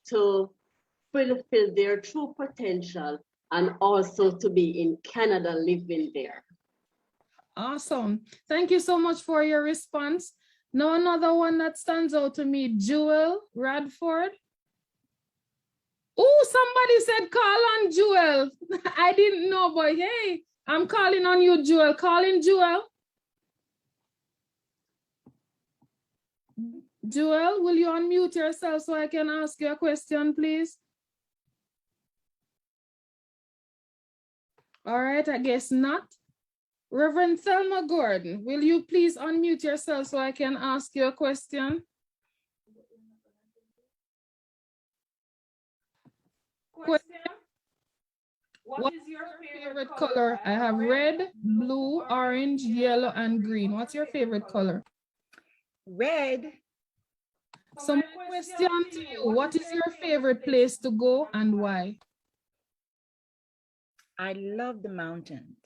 to fulfill their true potential and also to be in Canada living there. Awesome. Thank you so much for your response. Now another one that stands out to me, Jewel Radford. Oh, somebody said call on Jewel. I didn't know, but hey, I'm calling on you, Jewel. Calling Jewel. Jewel, will you unmute yourself so I can ask you a question, please? All right, I guess not. Reverend Thelma Gordon, will you please unmute yourself so I can ask you a question? What is your favorite color? I have red, blue, orange, yellow, and green. What's your favorite color? Red. So my question to you, what is your favorite place to go and why? I love the mountains.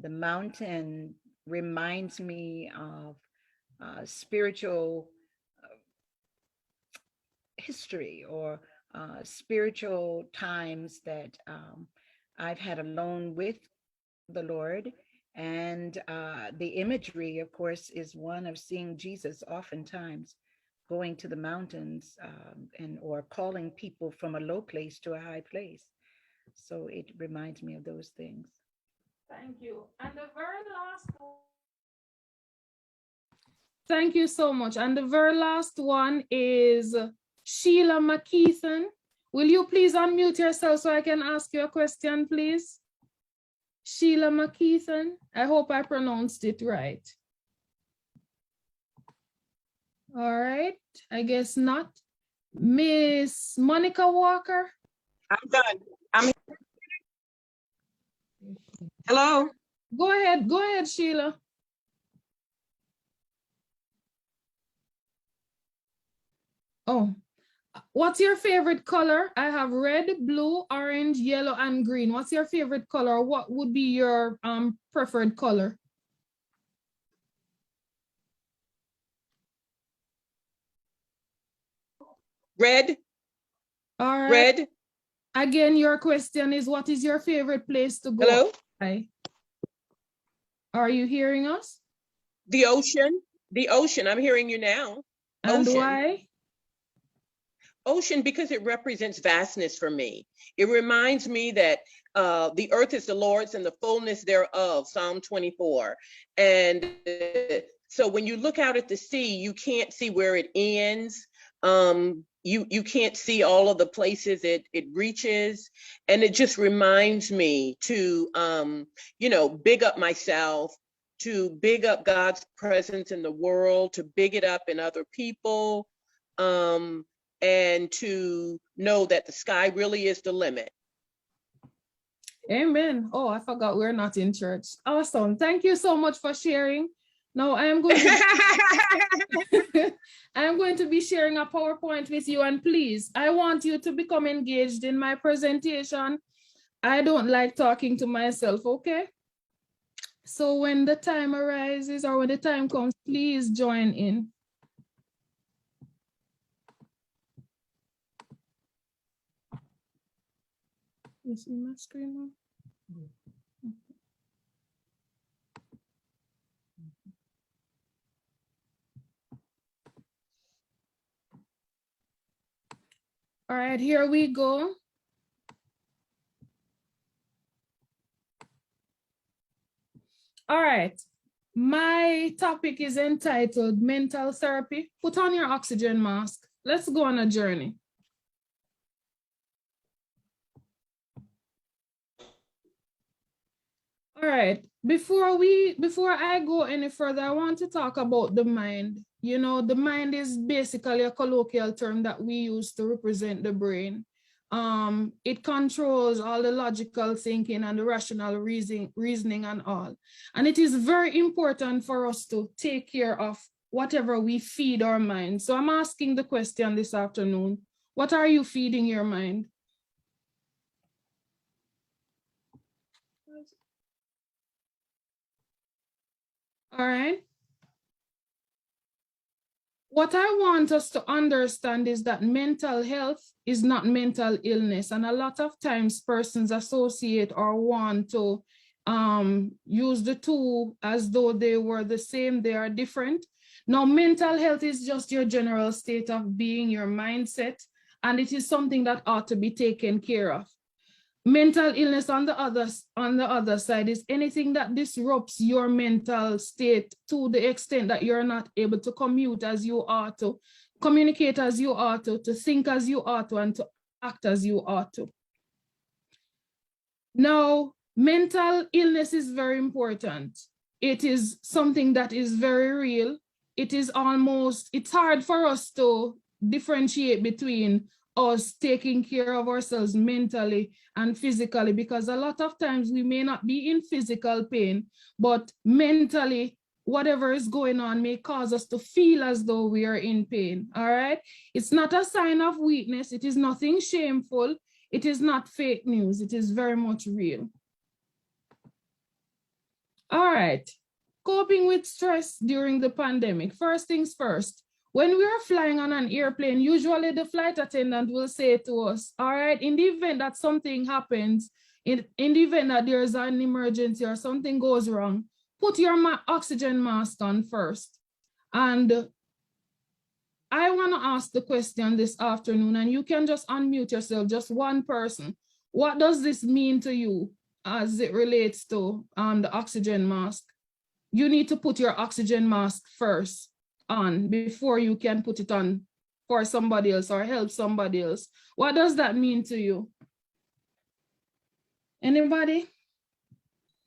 The mountain reminds me of spiritual history or spiritual times that I've had alone with the Lord. And the imagery, of course, is one of seeing Jesus oftentimes going to the mountains or calling people from a low place to a high place. So it reminds me of those things. Thank you. And the very last one. Thank you so much. And the very last one is Sheila McKeithen. Will you please unmute yourself so I can ask you a question, please? Sheila McKeithen. I hope I pronounced it right. All right. I guess not. Miss Monica Walker. I'm done. Hello. Go ahead, Sheila. Oh, what's your favorite color? I have red, blue, orange, yellow, and green. What's your favorite color? What would be your preferred color? Red. All right. Red. Again, your question is, what is your favorite place to go? Hello? Hi. Are you hearing us? The ocean. The ocean. I'm hearing you now. And ocean. Why? Ocean, because it represents vastness for me. It reminds me that the earth is the Lord's and the fullness thereof, Psalm 24. And so when you look out at the sea, you can't see where it ends. You can't see all of the places it reaches. And it just reminds me to, big up myself, to big up God's presence in the world, to big it up in other people, and to know that the sky really is the limit. Amen. Oh, I forgot we're not in church. Awesome. Thank you so much for sharing. Now I am going to I am going to be sharing a PowerPoint with you, and please, I want you to become engaged in my presentation. I don't like talking to myself, okay? So when the time arises or when the time comes, please join in. You see my screen now? All right, here we go. All right, my topic is entitled Mental Therapy. Put on your oxygen mask. Let's go on a journey. All right, before I go any further, I want to talk about the mind. You know, the mind is basically a colloquial term that we use to represent the brain. It controls all the logical thinking and the rational reasoning and all. And it is very important for us to take care of whatever we feed our mind. So I'm asking the question this afternoon, what are you feeding your mind? All right. What I want us to understand is that mental health is not mental illness. And a lot of times persons associate or want to use the two as though they were the same, they are different. Now, mental health is just your general state of being, your mindset, and it is something that ought to be taken care of. Mental illness on the other side is anything that disrupts your mental state to the extent that you're not able to commute as you ought to, communicate as you ought to think as you ought to, and to act as you ought to. Now, mental illness is very important. It is something that is very real. It's hard for us to differentiate between us taking care of ourselves mentally and physically, because a lot of times we may not be in physical pain, but mentally, whatever is going on may cause us to feel as though we are in pain, all right? It's not a sign of weakness. It is nothing shameful. It is not fake news. It is very much real. All right, coping with stress during the pandemic. First things first, when we are flying on an airplane, usually the flight attendant will say to us, all right, in the event that something happens, in the event that there's an emergency or something goes wrong, put your oxygen mask on first. And I want to ask the question this afternoon, and you can just unmute yourself, just one person. What does this mean to you as it relates to the oxygen mask? You need to put your oxygen mask first on before you can put it on for somebody else or help somebody else. What does that mean to you? Anybody?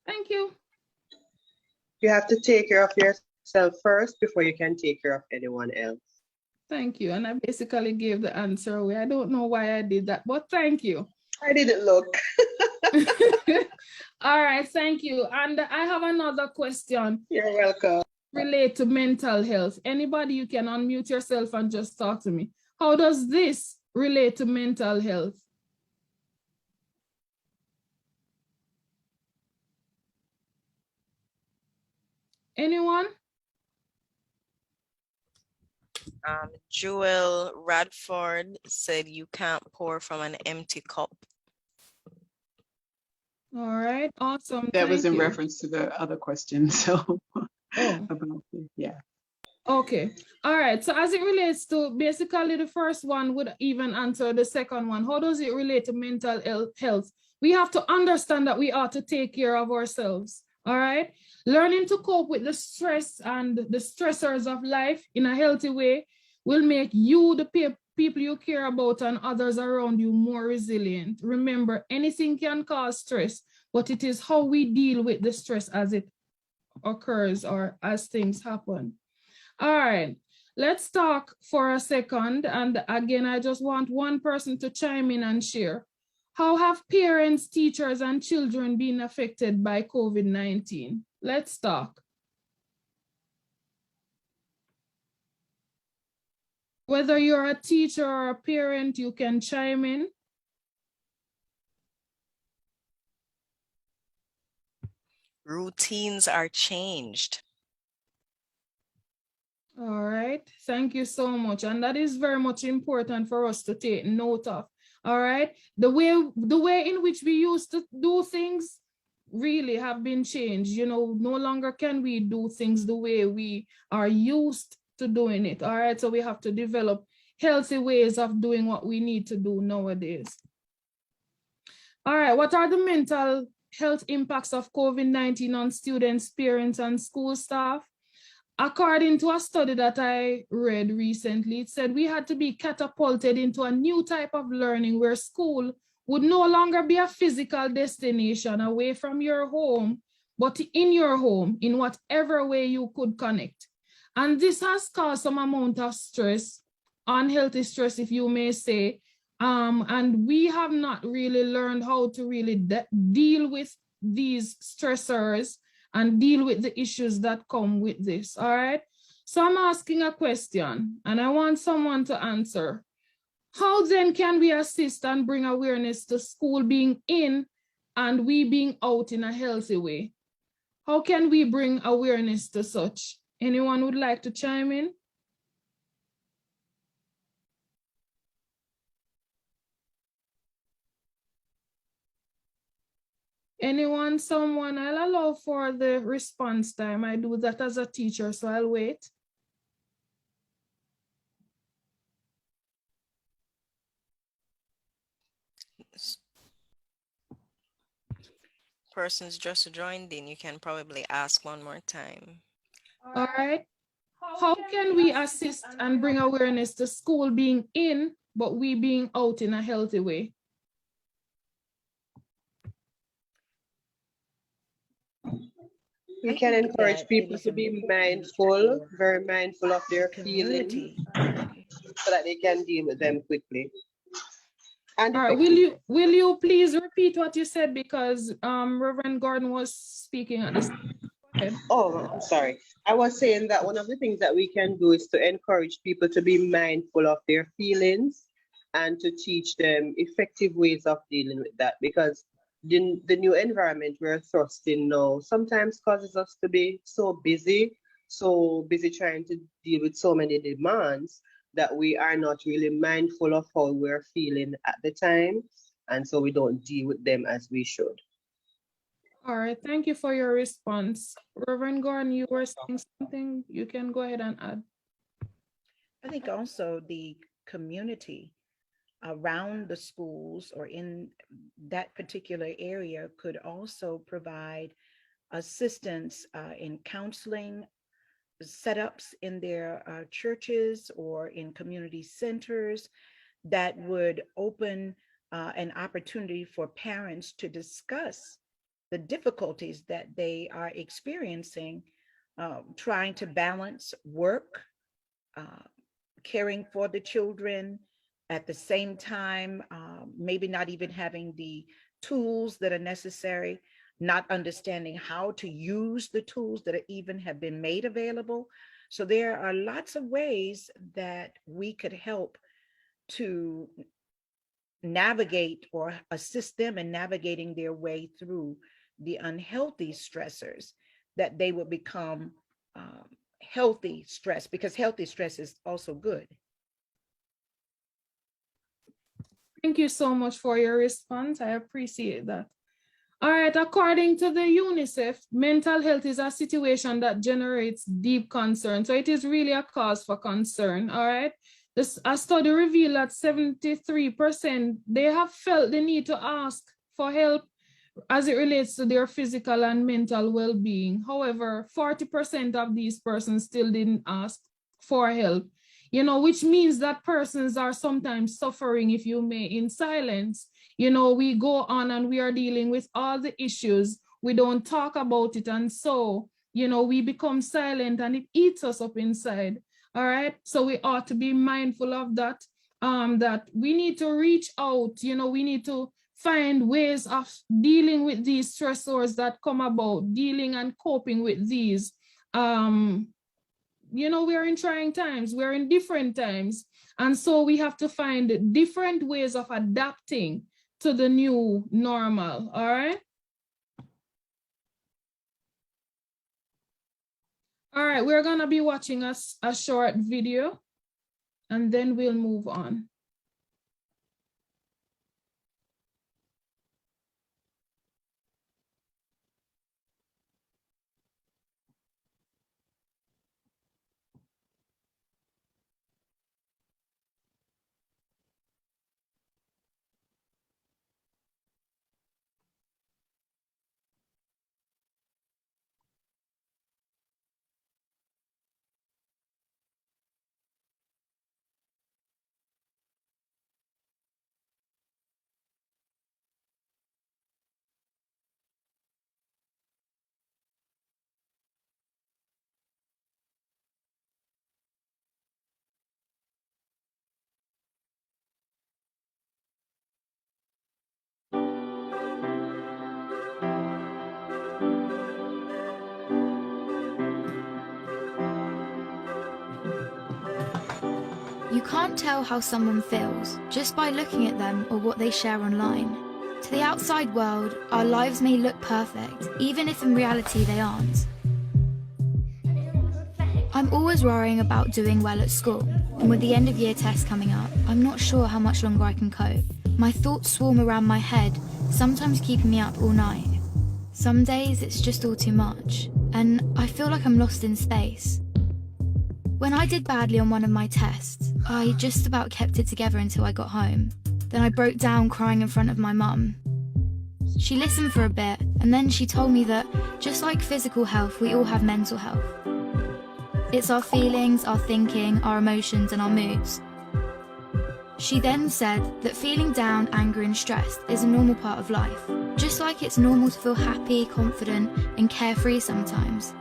Thank you. You have to take care of yourself first before you can take care of anyone else. Thank you. And I basically gave the answer away. I don't know why I did that, but thank you. I didn't look. All right, thank you. And I have another question. You're welcome. Relate to mental health. Anybody, you can unmute yourself and just talk to me. How does this relate to mental health? Anyone? Joel Radford said you can't pour from an empty cup. All right, awesome. That was in you. reference to the other question, so Oh. Yeah. Okay, all right, so as it relates to, basically the first one would even answer the second one. How does it relate to mental health? We have to understand that we ought to take care of ourselves, all right? Learning to cope with the stress and the stressors of life in a healthy way will make you, the people you care about, and others around you more resilient. Remember, anything can cause stress, but it is how we deal with the stress as it occurs or as things happen. All right, let's talk for a second. And again, I just want one person to chime in and share. How have parents, teachers, and children been affected by COVID-19? Let's talk. Whether you're a teacher or a parent, you can chime in. Routines are changed. All right, thank you so much. And that is very much important for us to take note of. All right, the way in which we used to do things really have been changed. You know, no longer can we do things the way we are used to doing it. All right, so we have to develop healthy ways of doing what we need to do nowadays. All right, what are the mental health impacts of COVID-19 on students, parents, and school staff? According to a study that I read recently, it said we had to be catapulted into a new type of learning where school would no longer be a physical destination away from your home, but in your home, in whatever way you could connect. And this has caused some amount of stress, unhealthy stress, if you may say, and we have not really learned how to really deal with these stressors and deal with the issues that come with this, all right? So I'm asking a question and I want someone to answer. How then can we assist and bring awareness to school being in and we being out in a healthy way? How can we bring awareness to such? Anyone would like to chime in? Anyone, someone? I'll allow for the response time. I do that as a teacher, so I'll wait. Persons just joined in, you can probably ask one more time. All right. How can we assist and bring awareness to school being in, but we being out in a healthy way? We I can think encourage that it people is to be important mindful, for very mindful of their feelings, community. so that they can deal with them quickly. And All right, will you please repeat what you said, because Reverend Gordon was speaking at this. Go ahead. Oh, I'm sorry. I was saying that one of the things that we can do is to encourage people to be mindful of their feelings and to teach them effective ways of dealing with that, because the new environment we're thrust in now sometimes causes us to be so busy trying to deal with so many demands that we are not really mindful of how we're feeling at the time. And so we don't deal with them as we should. All right, thank you for your response. Reverend Gordon, you were saying something. You can go ahead and add. I think also the community around the schools or in that particular area could also provide assistance in counseling setups in their churches or in community centers that would open an opportunity for parents to discuss the difficulties that they are experiencing, trying to balance work, caring for the children, at the same time, maybe not even having the tools that are necessary, not understanding how to use the tools that even have been made available. So there are lots of ways that we could help to navigate or assist them in navigating their way through the unhealthy stressors, that they would become healthy stress, because healthy stress is also good. Thank you so much for your response. I appreciate that. All right, according to the UNICEF, mental health is a situation that generates deep concern. So it is really a cause for concern, all right? A study revealed that 73%, they have felt the need to ask for help as it relates to their physical and mental well-being. However, 40% of these persons still didn't ask for help, which means that persons are sometimes suffering, if you may, in silence. We go on and we are dealing with all the issues. We don't talk about it. And so, we become silent and it eats us up inside. All right. So we ought to be mindful of that, that we need to reach out, we need to find ways of dealing with these stressors that come about, dealing and coping with these. We're in trying times, we're in different times. And so we have to find different ways of adapting to the new normal, all right? All right, we're gonna be watching a short video and then we'll move on. You can't tell how someone feels just by looking at them or what they share online. To the outside world, our lives may look perfect, even if in reality they aren't. I'm always worrying about doing well at school, and with the end of year test coming up, I'm not sure how much longer I can cope. My thoughts swarm around my head, sometimes keeping me up all night. Some days it's just all too much, and I feel like I'm lost in space. When I did badly on one of my tests, I just about kept it together until I got home. Then I broke down crying in front of my mum. She listened for a bit, and then she told me that, just like physical health, we all have mental health. It's our feelings, our thinking, our emotions, and our moods. She then said that feeling down, angry, and stressed is a normal part of life, just like it's normal to feel happy, confident, and carefree sometimes.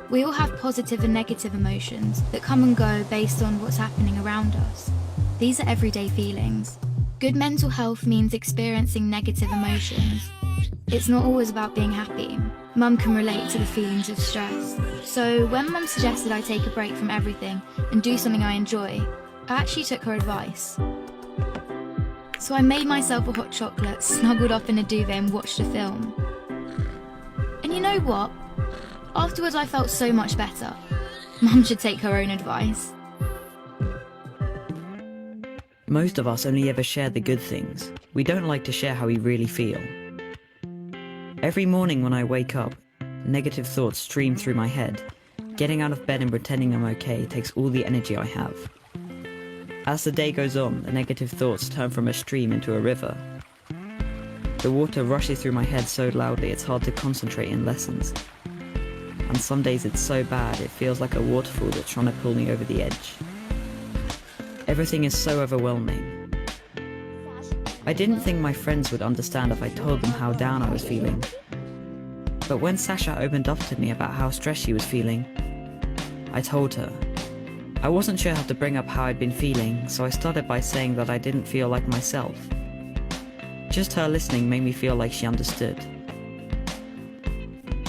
We all have positive and negative emotions that come and go based on what's happening around us. These are everyday feelings. Good mental health means experiencing negative emotions. It's not always about being happy. Mum can relate to the feelings of stress. So when Mum suggested I take a break from everything and do something I enjoy, I actually took her advice. So I made myself a hot chocolate, snuggled up in a duvet and watched a film. And you know what? Afterwards I felt so much better. Mum should take her own advice. Most of us only ever share the good things. We don't like to share how we really feel. Every morning when I wake up, negative thoughts stream through my head. Getting out of bed and pretending I'm okay takes all the energy I have. As the day goes on, the negative thoughts turn from a stream into a river. The water rushes through my head so loudly it's hard to concentrate in lessons. And some days it's so bad it feels like a waterfall that's trying to pull me over the edge. Everything is so overwhelming. I didn't think my friends would understand if I told them how down I was feeling. But when Sasha opened up to me about how stressed she was feeling, I told her. I wasn't sure how to bring up how I'd been feeling, so I started by saying that I didn't feel like myself. Just her listening made me feel like she understood.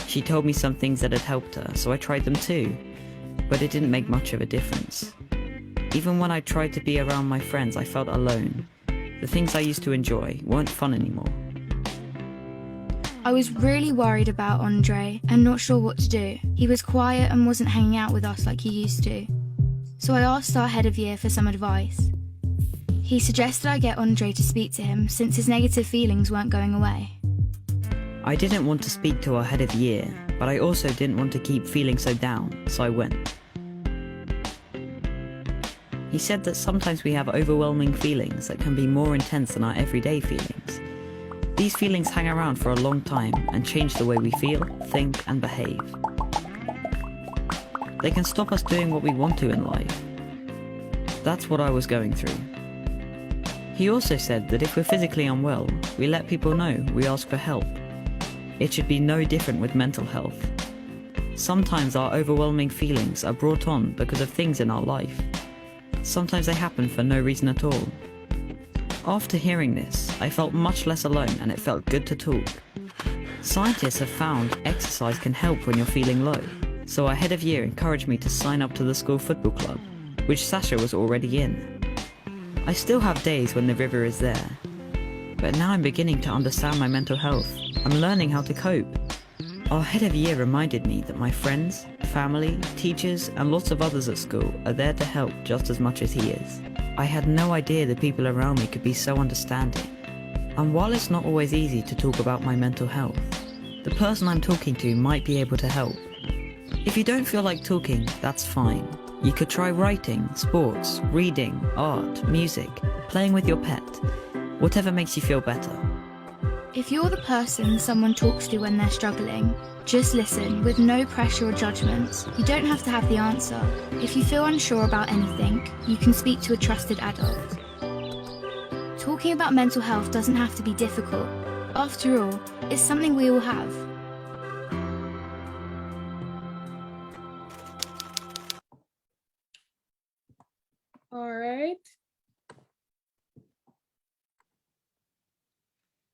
She told me some things that had helped her, so I tried them too, but it didn't make much of a difference. Even when I tried to be around my friends, I felt alone. The things I used to enjoy weren't fun anymore. I was really worried about Andre and not sure what to do. He was quiet and wasn't hanging out with us like he used to. So I asked our head of year for some advice. He suggested I get Andre to speak to him since his negative feelings weren't going away. I didn't want to speak to our head of year, but I also didn't want to keep feeling so down, so I went. He said that sometimes we have overwhelming feelings that can be more intense than our everyday feelings. These feelings hang around for a long time and change the way we feel, think, and behave. They can stop us doing what we want to in life. That's what I was going through. He also said that if we're physically unwell, we let people know, we ask for help. It should be no different with mental health. Sometimes our overwhelming feelings are brought on because of things in our life. Sometimes they happen for no reason at all. After hearing this, I felt much less alone and it felt good to talk. Scientists have found exercise can help when you're feeling low, so our head of year encouraged me to sign up to the school football club, which Sasha was already in. I still have days when the river is there, but now I'm beginning to understand my mental health. I'm learning how to cope. Our head of year reminded me that my friends, family, teachers, and lots of others at school are there to help just as much as he is. I had no idea the people around me could be so understanding. And while it's not always easy to talk about my mental health, the person I'm talking to might be able to help. If you don't feel like talking, that's fine. You could try writing, sports, reading, art, music, playing with your pet, whatever makes you feel better. If you're the person someone talks to when they're struggling, just listen with no pressure or judgments. You don't have to have the answer. If you feel unsure about anything, you can speak to a trusted adult. Talking about mental health doesn't have to be difficult. After all, it's something we all have. All right.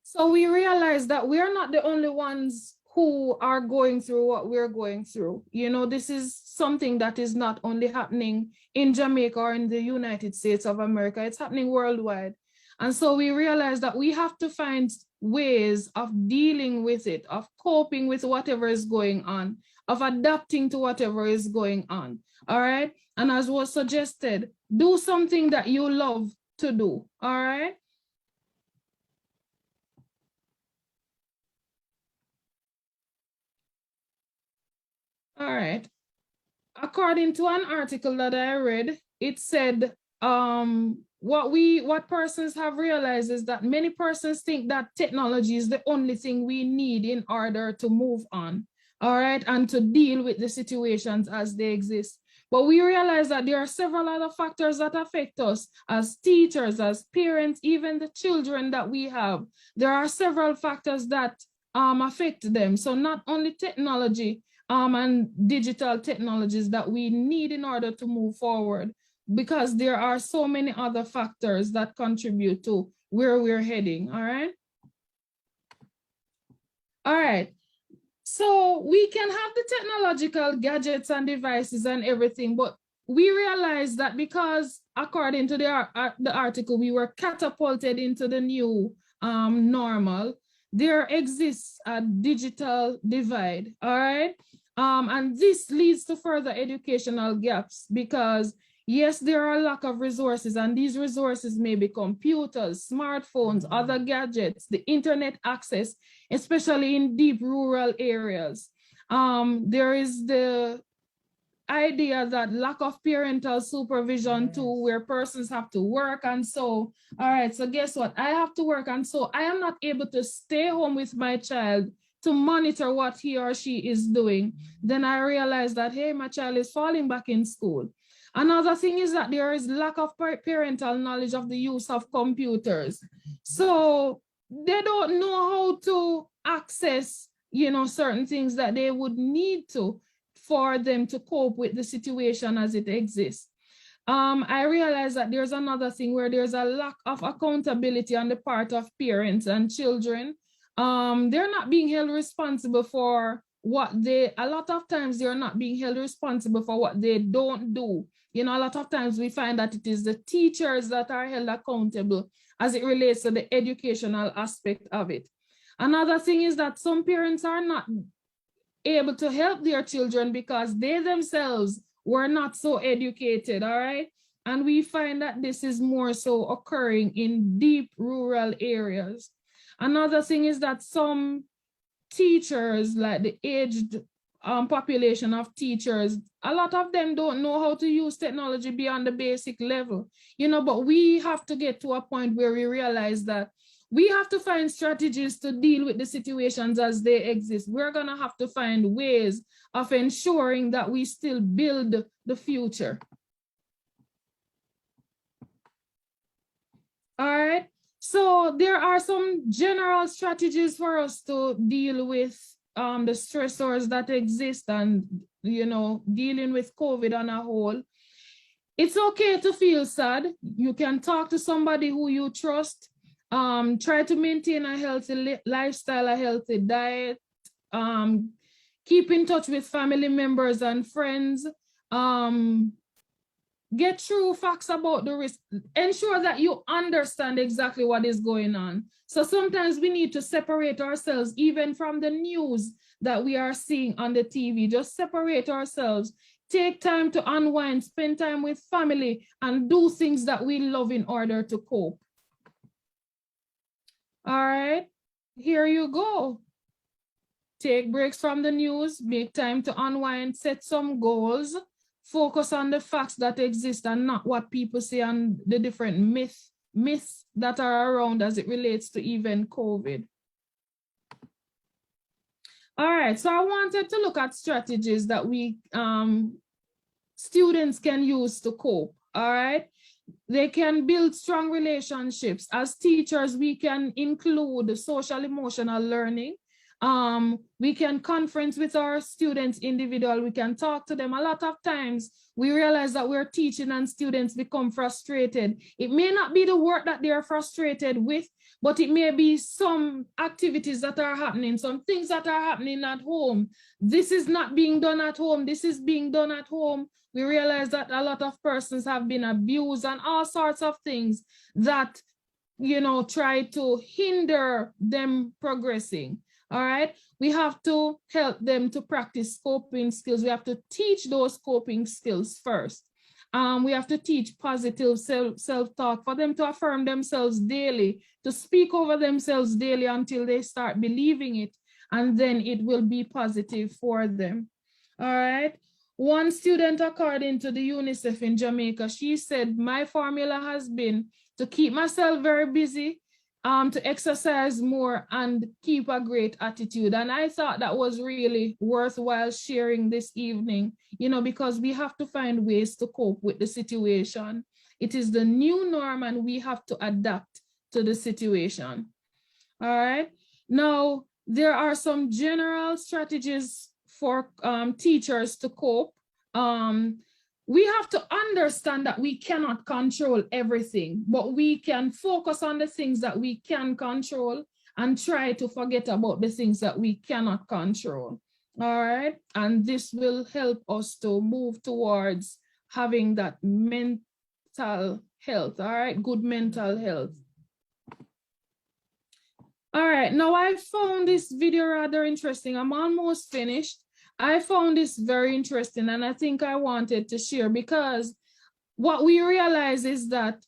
So we realize that we are not the only ones who are going through what we're going through. You know, this is something that is not only happening in Jamaica or in the United States of America, it's happening worldwide. And so we realize that we have to find ways of dealing with it, of coping with whatever is going on, of adapting to whatever is going on. All right. And as was suggested, do something that you love to do. All right. All right. According to an article that I read, it said what persons have realized is that many persons think that technology is the only thing we need in order to move on, all right, and to deal with the situations as they exist. But we realize that there are several other factors that affect us as teachers, as parents, even the children that we have. There are several factors that affect them. So not only technology, and digital technologies that we need in order to move forward, because there are so many other factors that contribute to where we're heading, all right? All right, so we can have the technological gadgets and devices and everything, but we realize that because according to the article, we were catapulted into the new normal, there exists a digital divide, all right? And this leads to further educational gaps because yes, there are a lack of resources, and these resources may be computers, smartphones, other gadgets, the internet access, especially in deep rural areas. There is the idea that lack of parental supervision too, where persons have to work. And so, all right, so guess what? I have to work. And so I am not able to stay home with my child to monitor what he or she is doing. Then I realize that, hey, my child is falling back in school. Another thing is that there is lack of parental knowledge of the use of computers. So they don't know how to access, you know, certain things that they would need to for them to cope with the situation as it exists. I realize that there's another thing where there's a lack of accountability on the part of parents and children. They're not being held responsible for what a lot of times they're not being held responsible for what they don't do. You know, a lot of times we find that it is the teachers that are held accountable as it relates to the educational aspect of it. Another thing is that some parents are not able to help their children because they themselves were not so educated, all right? And we find that this is more so occurring in deep rural areas. Another thing is that some teachers, like the aged population of teachers, a lot of them don't know how to use technology beyond the basic level, you know, but we have to get to a point where we realize that we have to find strategies to deal with the situations as they exist. We're gonna have to find ways of ensuring that we still build the future. All right. So there are some general strategies for us to deal with the stressors that exist and, you know, dealing with COVID on a whole. It's okay to feel sad. You can talk to somebody who you trust. Try to maintain a healthy lifestyle, a healthy diet. Keep in touch with family members and friends. Get true facts about the risk. Ensure that you understand exactly what is going on. So sometimes we need to separate ourselves even from the news that we are seeing on the TV. Just separate ourselves. Take time to unwind, spend time with family, and do things that we love in order to cope. All right, here you go. Take breaks from the news, make time to unwind, set some goals. Focus on the facts that exist and not what people say and the different myths that are around as it relates to even COVID. All right, so I wanted to look at strategies that we students can use to cope, all right? They can build strong relationships. As teachers, we can include social emotional learning. We can conference with our students individually. We can talk to them. A lot of times we realize that we're teaching and students become frustrated. It may not be the work that they're frustrated with, but it may be some activities that are happening, some things that are happening at home. This is not being done at home. This is being done at home. We realize that a lot of persons have been abused and all sorts of things that, you know, try to hinder them progressing. All right, we have to help them to practice coping skills. We have to teach those coping skills first. We have to teach positive self-talk for them to affirm themselves daily, to speak over themselves daily until they start believing it, and then it will be positive for them. All right. One student, according to the UNICEF in Jamaica, she said, my formula has been to keep myself very busy, to exercise more and keep a great attitude. And I thought that was really worthwhile sharing this evening, you know, because we have to find ways to cope with the situation. It is the new norm and we have to adapt to the situation. All right. Now, there are some general strategies for teachers to cope. We have to understand that we cannot control everything, but we can focus on the things that we can control and try to forget about the things that we cannot control. All right. And this will help us to move towards having that mental health. All right. Good mental health. All right, now I found this video rather interesting. I'm almost finished. I found this very interesting and I think I wanted to share because what we realize is that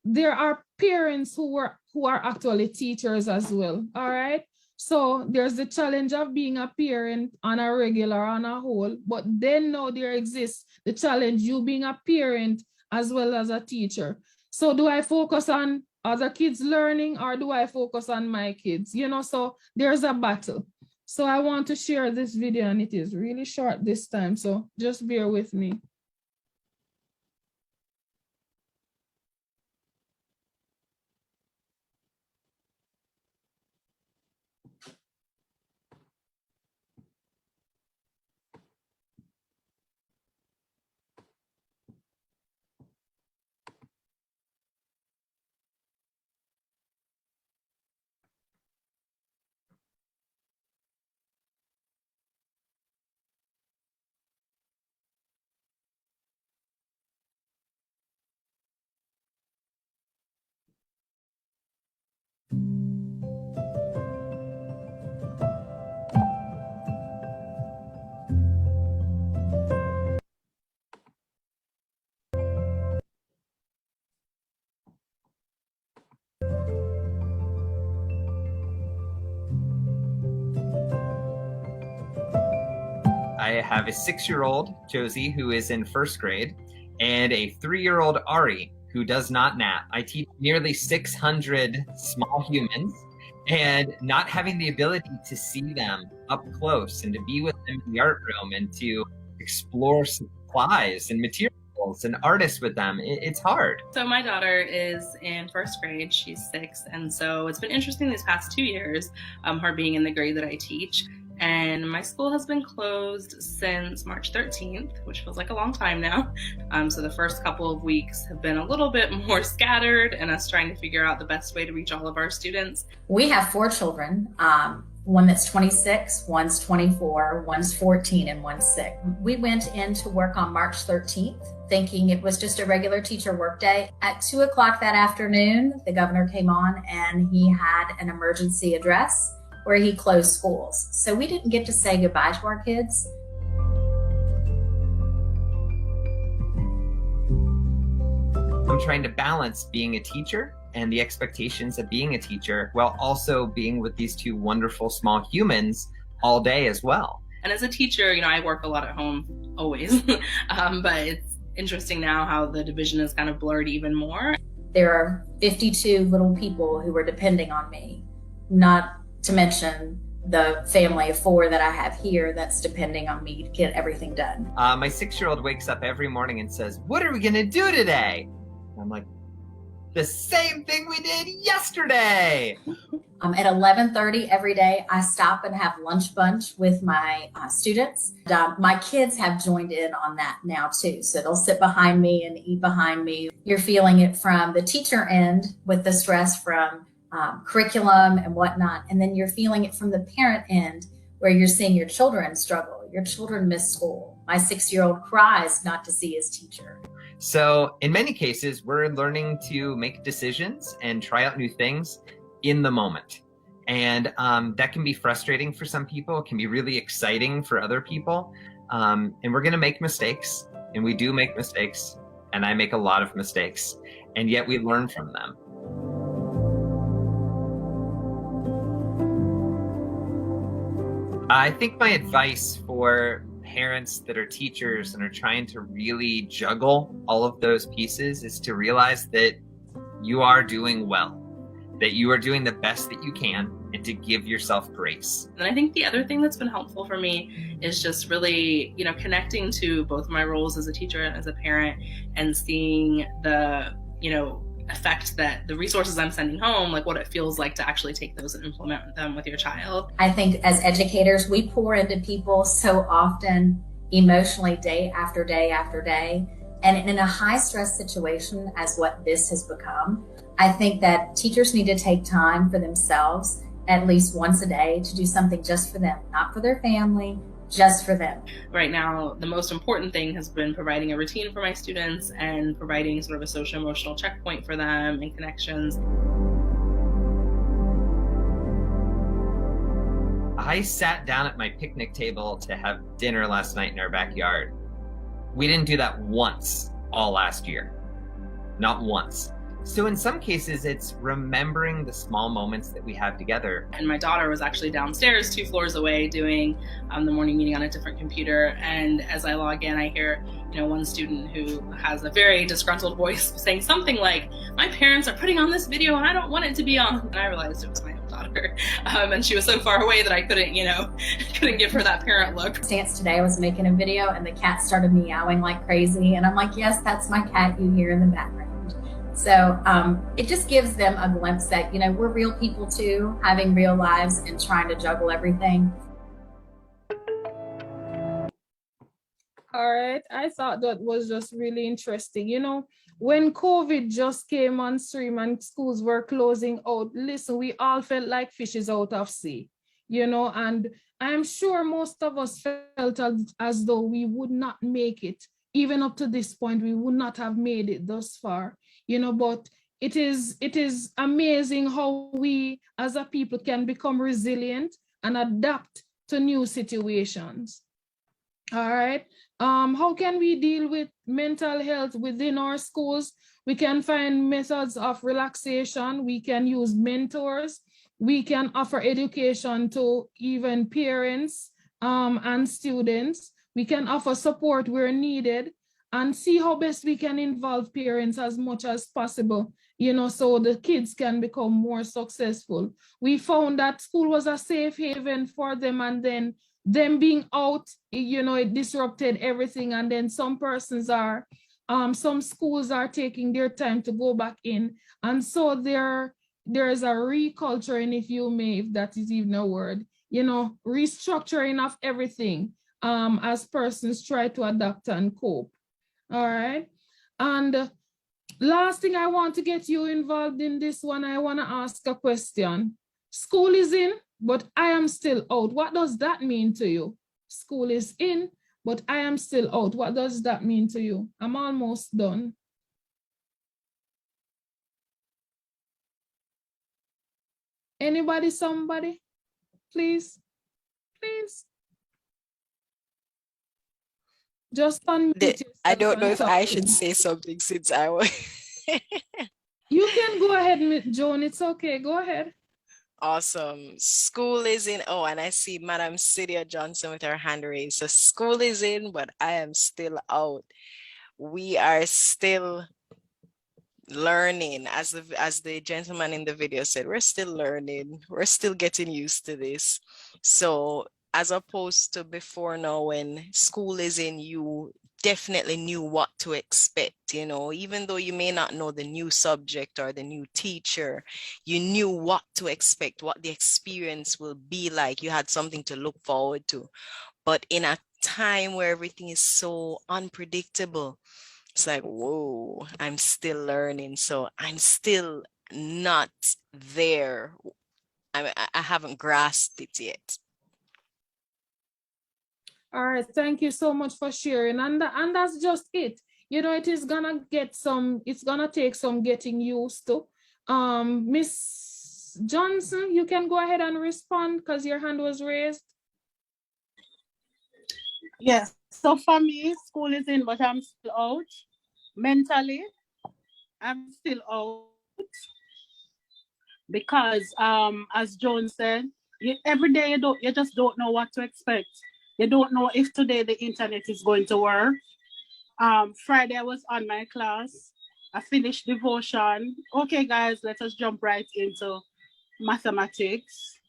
there are parents who are actually teachers as well, all right? So there's the challenge of being a parent on a regular, on a whole, but then now there exists the challenge you being a parent as well as a teacher. So do I focus on other kids learning or do I focus on my kids? You know, so there's a battle. So I want to share this video and it is really short this time. So just bear with me. I have a 6-year-old, Josie, who is in 1st grade, and a 3-year-old, Ari, who does not nap. I teach nearly 600 small humans, and not having the ability to see them up close and to be with them in the art room and to explore supplies and materials and artists with them, it's hard. So my daughter is in 1st grade, she's 6, and so it's been interesting these past 2 years, her being in the grade that I teach. And my school has been closed since March 13th, which feels like a long time now. So the first couple of weeks have been a little bit more scattered and us trying to figure out the best way to reach all of our students. We have 4 children, one that's 26, one's 24, one's 14, and one's 6. We went in to work on March 13th, thinking it was just a regular teacher workday. At 2 o'clock that afternoon, the governor came on and he had an emergency address where he closed schools. So we didn't get to say goodbye to our kids. I'm trying to balance being a teacher and the expectations of being a teacher while also being with these 2 wonderful small humans all day as well. And as a teacher, you know, I work a lot at home always, but it's interesting now how the division is kind of blurred even more. There are 52 little people who are depending on me, not to mention the family of 4 that I have here that's depending on me to get everything done. My 6-year-old wakes up every morning and says, "What are we gonna do today?" I'm like, the same thing we did yesterday. At 11:30 every day, I stop and have lunch bunch with my students. My kids have joined in on that now too. So they'll sit behind me and eat behind me. You're feeling it from the teacher end with the stress from curriculum and whatnot. And then you're feeling it from the parent end where you're seeing your children struggle. Your children miss school. My 6-year-old cries not to see his teacher. So in many cases, we're learning to make decisions and try out new things in the moment. And that can be frustrating for some people. It can be really exciting for other people. And we're gonna make mistakes, and we do make mistakes, and I make a lot of mistakes, and yet we learn from them. I think my advice for parents that are teachers and are trying to really juggle all of those pieces is to realize that you are doing well, that you are doing the best that you can, and to give yourself grace. And I think the other thing that's been helpful for me is just really, connecting to both my roles as a teacher and as a parent, and seeing the, effect that the resources I'm sending home, like what it feels like to actually take those and implement them with your child. I think as educators, we pour into people so often emotionally, day after day after day. And in a high stress situation, as what this has become, I think that teachers need to take time for themselves at least once a day to do something just for them, not for their family, just for them. Right now, the most important thing has been providing a routine for my students and providing sort of a social emotional checkpoint for them and connections. I sat down at my picnic table to have dinner last night in our backyard. We didn't do that once all last year. Not once. So in some cases, it's remembering the small moments that we have together. And my daughter was actually downstairs 2 floors away doing the morning meeting on a different computer. And as I log in, I hear, one student who has a very disgruntled voice saying something like, "My parents are putting on this video and I don't want it to be on." And I realized it was my own daughter. And she was so far away that I couldn't, couldn't give her that parent look. Stance today, I was making a video and the cat started meowing like crazy. And I'm like, yes, that's my cat you hear in the background. So it just gives them a glimpse that, we're real people too, having real lives and trying to juggle everything. All right. I thought that was just really interesting. When COVID just came on stream and schools were closing out, listen, we all felt like fishes out of sea, and I'm sure most of us felt as though we would not make it. Even up to this point, we would not have made it thus far. But it is amazing how we as a people can become resilient and adapt to new situations. All right. How can we deal with mental health within our schools? We can find methods of relaxation. We can use mentors. We can offer education to even parents and students. We can offer support where needed, and see how best we can involve parents as much as possible, so the kids can become more successful. We found that school was a safe haven for them, and then them being out, it disrupted everything. And then some schools are taking their time to go back in. And so there is a reculturing, if you may, if that is even a word, restructuring of everything as persons try to adapt and cope. All right. And last thing, I want to get you involved in this one. I want to ask a question. School is in, but I am still out. What does that mean to you? School is in, but I am still out. What does that mean to you? I'm almost done. Anybody, somebody? Please, please. Just unmute. I don't know if I should say something since I was. You can go ahead, Joan. It's okay. Go ahead. Awesome. School is in. Oh, and I see Madam Cydia Johnson with her hand raised. So school is in, but I am still out. We are still learning, as the gentleman in the video said. We're still learning. We're still getting used to this. So as opposed to before now, when school is in, you definitely knew what to expect, even though you may not know the new subject or the new teacher, you knew what to expect, what the experience will be like. You had something to look forward to. But in a time where everything is so unpredictable, it's like, whoa, I'm still learning. So I'm still not there. I haven't grasped it yet. All right, thank you so much for sharing. And that's just it. It's gonna take some getting used to. Miss Johnson, you can go ahead and respond because your hand was raised. Yes. So for me, school is in, but I'm still out. Mentally, I'm still out. Because as Joan said, every day you just don't know what to expect. They don't know if today the internet is going to work. Friday I was on my class. I finished devotion. Okay, guys, let us jump right into mathematics.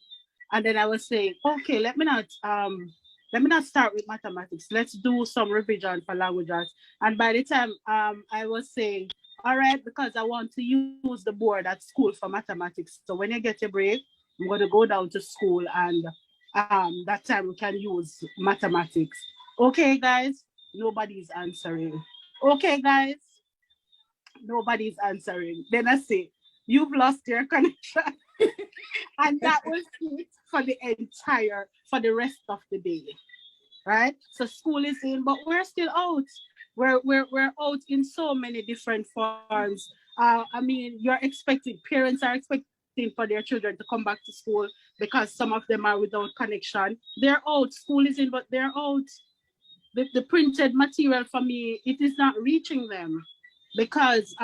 And then I was saying, okay, let me not start with mathematics. Let's do some revision for languages. And by the time I was saying, all right, because I want to use the board at school for mathematics. So when you get a break, I'm going to go down to school and that time we can use mathematics. Okay, guys, nobody's answering. Okay, guys, nobody's answering. Then I say, you've lost your connection. And that was it for the rest of the day. Right? So school is in, but we're still out. We're out in so many different forms. I mean, parents are expecting for their children to come back to school because some of them are without connection. They're out. School is in, but they're out. The printed material for me, it is not reaching them because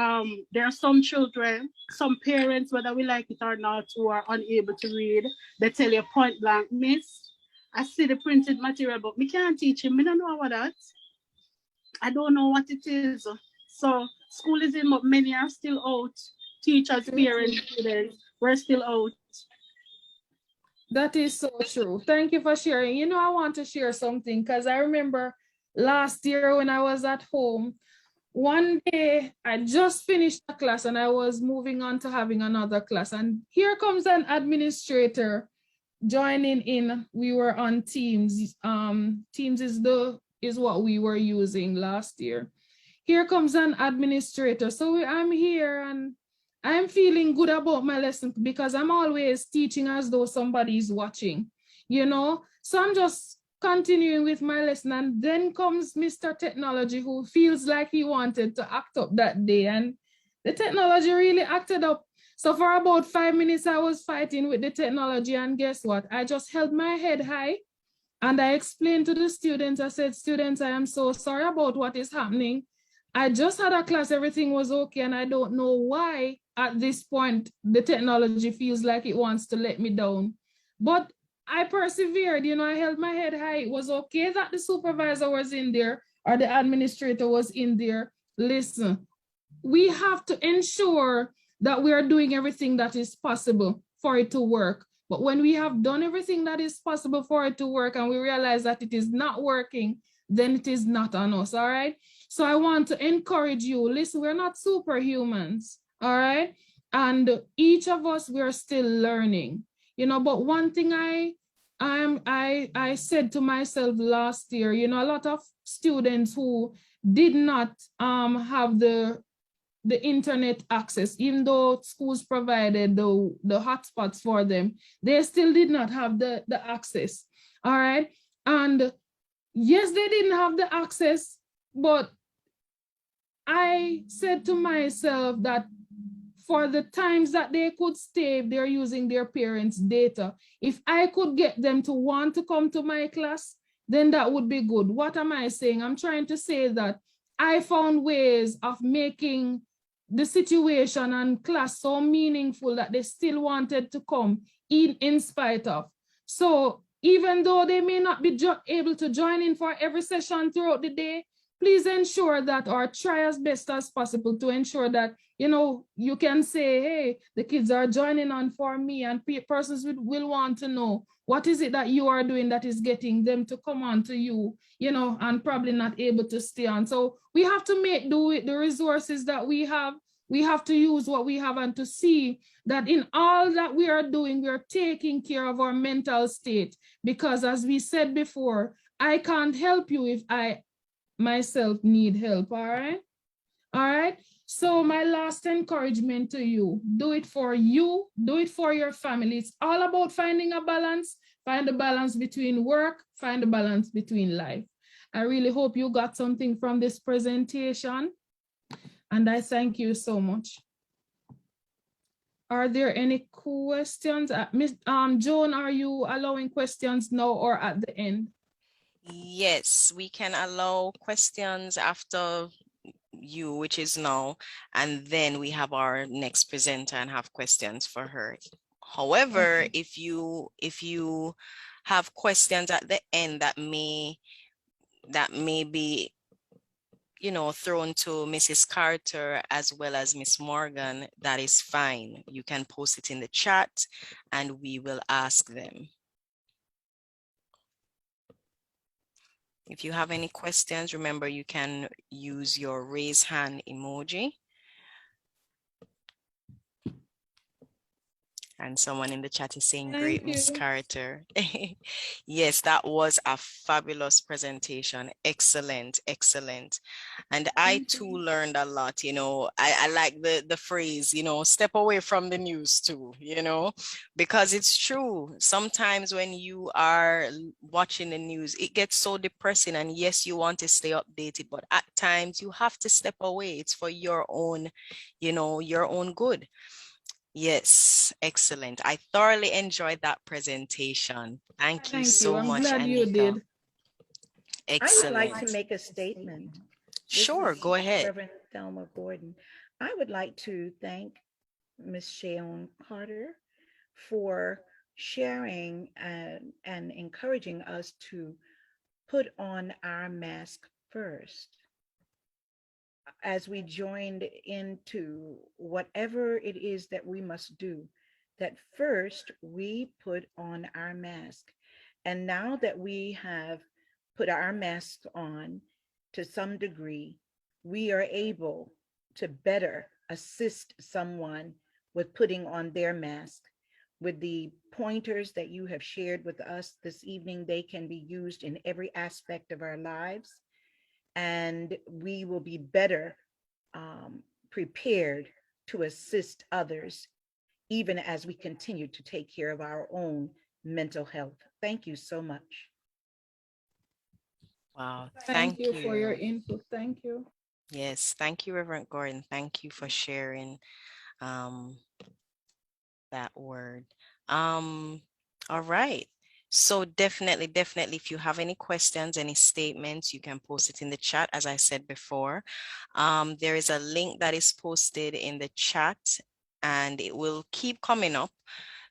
there are some children, some parents, whether we like it or not, who are unable to read. They tell you point blank, miss, I see the printed material, but me can't teach him. Me don't know about that. I don't know what it is. So school is in, but many are still out. Teachers, parents, students, we're still out. That is so true. Thank you for sharing. You know, I want to share something because I remember last year when I was at home, one day I just finished a class and I was moving on to having another class. And here comes an administrator joining in. We were on Teams. Teams is what we were using last year. Here comes an administrator. So I'm here and I'm feeling good about my lesson because I'm always teaching as though somebody is watching, you know? So I'm just continuing with my lesson, and then comes Mr. Technology, who feels like he wanted to act up that day, and the technology really acted up. So for about 5 minutes, I was fighting with the technology, and guess what? I just held my head high and I explained to the students, I said, students, I am so sorry about what is happening. I just had a class, everything was okay, and I don't know why at this point the technology feels like it wants to let me down. But I persevered, you know, I held my head high. It was okay that the supervisor was in there or the administrator was in there. Listen, we have to ensure that we are doing everything that is possible for it to work. But when we have done everything that is possible for it to work and we realize that it is not working, then it is not on us, all right? So I want to encourage you, listen, we're not superhumans, all right? And each of us, we're still learning, you know, but one thing I said to myself last year, you know, a lot of students who did not have the internet access, even though schools provided the hotspots for them, they still did not have the access, all right? And yes, they didn't have the access, but I said to myself that for the times that they could stay, they're using their parents' data. If I could get them to want to come to my class, then that would be good. What am I saying? I'm trying to say that I found ways of making the situation and class so meaningful that they still wanted to come in spite of. So even though they may not be able to join in for every session throughout the day, please ensure that, or try as best as possible to ensure that, you know, you can say, hey, the kids are joining on for me, and persons will want to know what is it that you are doing that is getting them to come on to you, you know, and probably not able to stay on. So we have to make do with the resources that we have. We have to use what we have and to see that in all that we are doing, we are taking care of our mental state. Because as we said before, I can't help you if I myself need help, all right? All right? So my last encouragement to you, do it for you, do it for your family. It's all about finding a balance, find the balance between work, find the balance between life. I really hope you got something from this presentation, and I thank you so much. Are there any questions? Miss Joan, are you allowing questions now or at the end? Yes, we can allow questions after you, which is now, and then we have our next presenter and have questions for her. However, if you have questions at the end that may be, you know, thrown to Mrs. Carter as well as Miss Morgan, that is fine. You can post it in the chat and we will ask them. If you have any questions, remember you can use your raise hand emoji. And someone in the chat is saying, great, Miss Carter. Yes, that was a fabulous presentation. Excellent, excellent. And I too learned a lot, you know. I like the phrase, you know, step away from the news too, you know, because it's true. Sometimes when you are watching the news, it gets so depressing, and yes, you want to stay updated, but at times you have to step away. It's for your own, you know, your own good. Yes, excellent. I thoroughly enjoyed that presentation. Thank you so I'm much, glad you Anika. did. Excellent. I would like to make a statement. Sure, go ahead. Reverend Thelma Gordon. I would like to thank Ms. Shayon Carter for sharing and encouraging us to put on our mask first. As we joined into whatever it is that we must do, that first we put on our mask. And now that we have put our masks on to some degree, we are able to better assist someone with putting on their mask. With the pointers that you have shared with us this evening, they can be used in every aspect of our lives, and we will be better prepared to assist others, even as we continue to take care of our own mental health. Thank you so much. Wow, Thank you for your input. Thank you. Yes, thank you, Reverend Gordon. Thank you for sharing that word. All right. So definitely, if you have any questions, any statements, you can post it in the chat, as I said before. There is a link that is posted in the chat, and it will keep coming up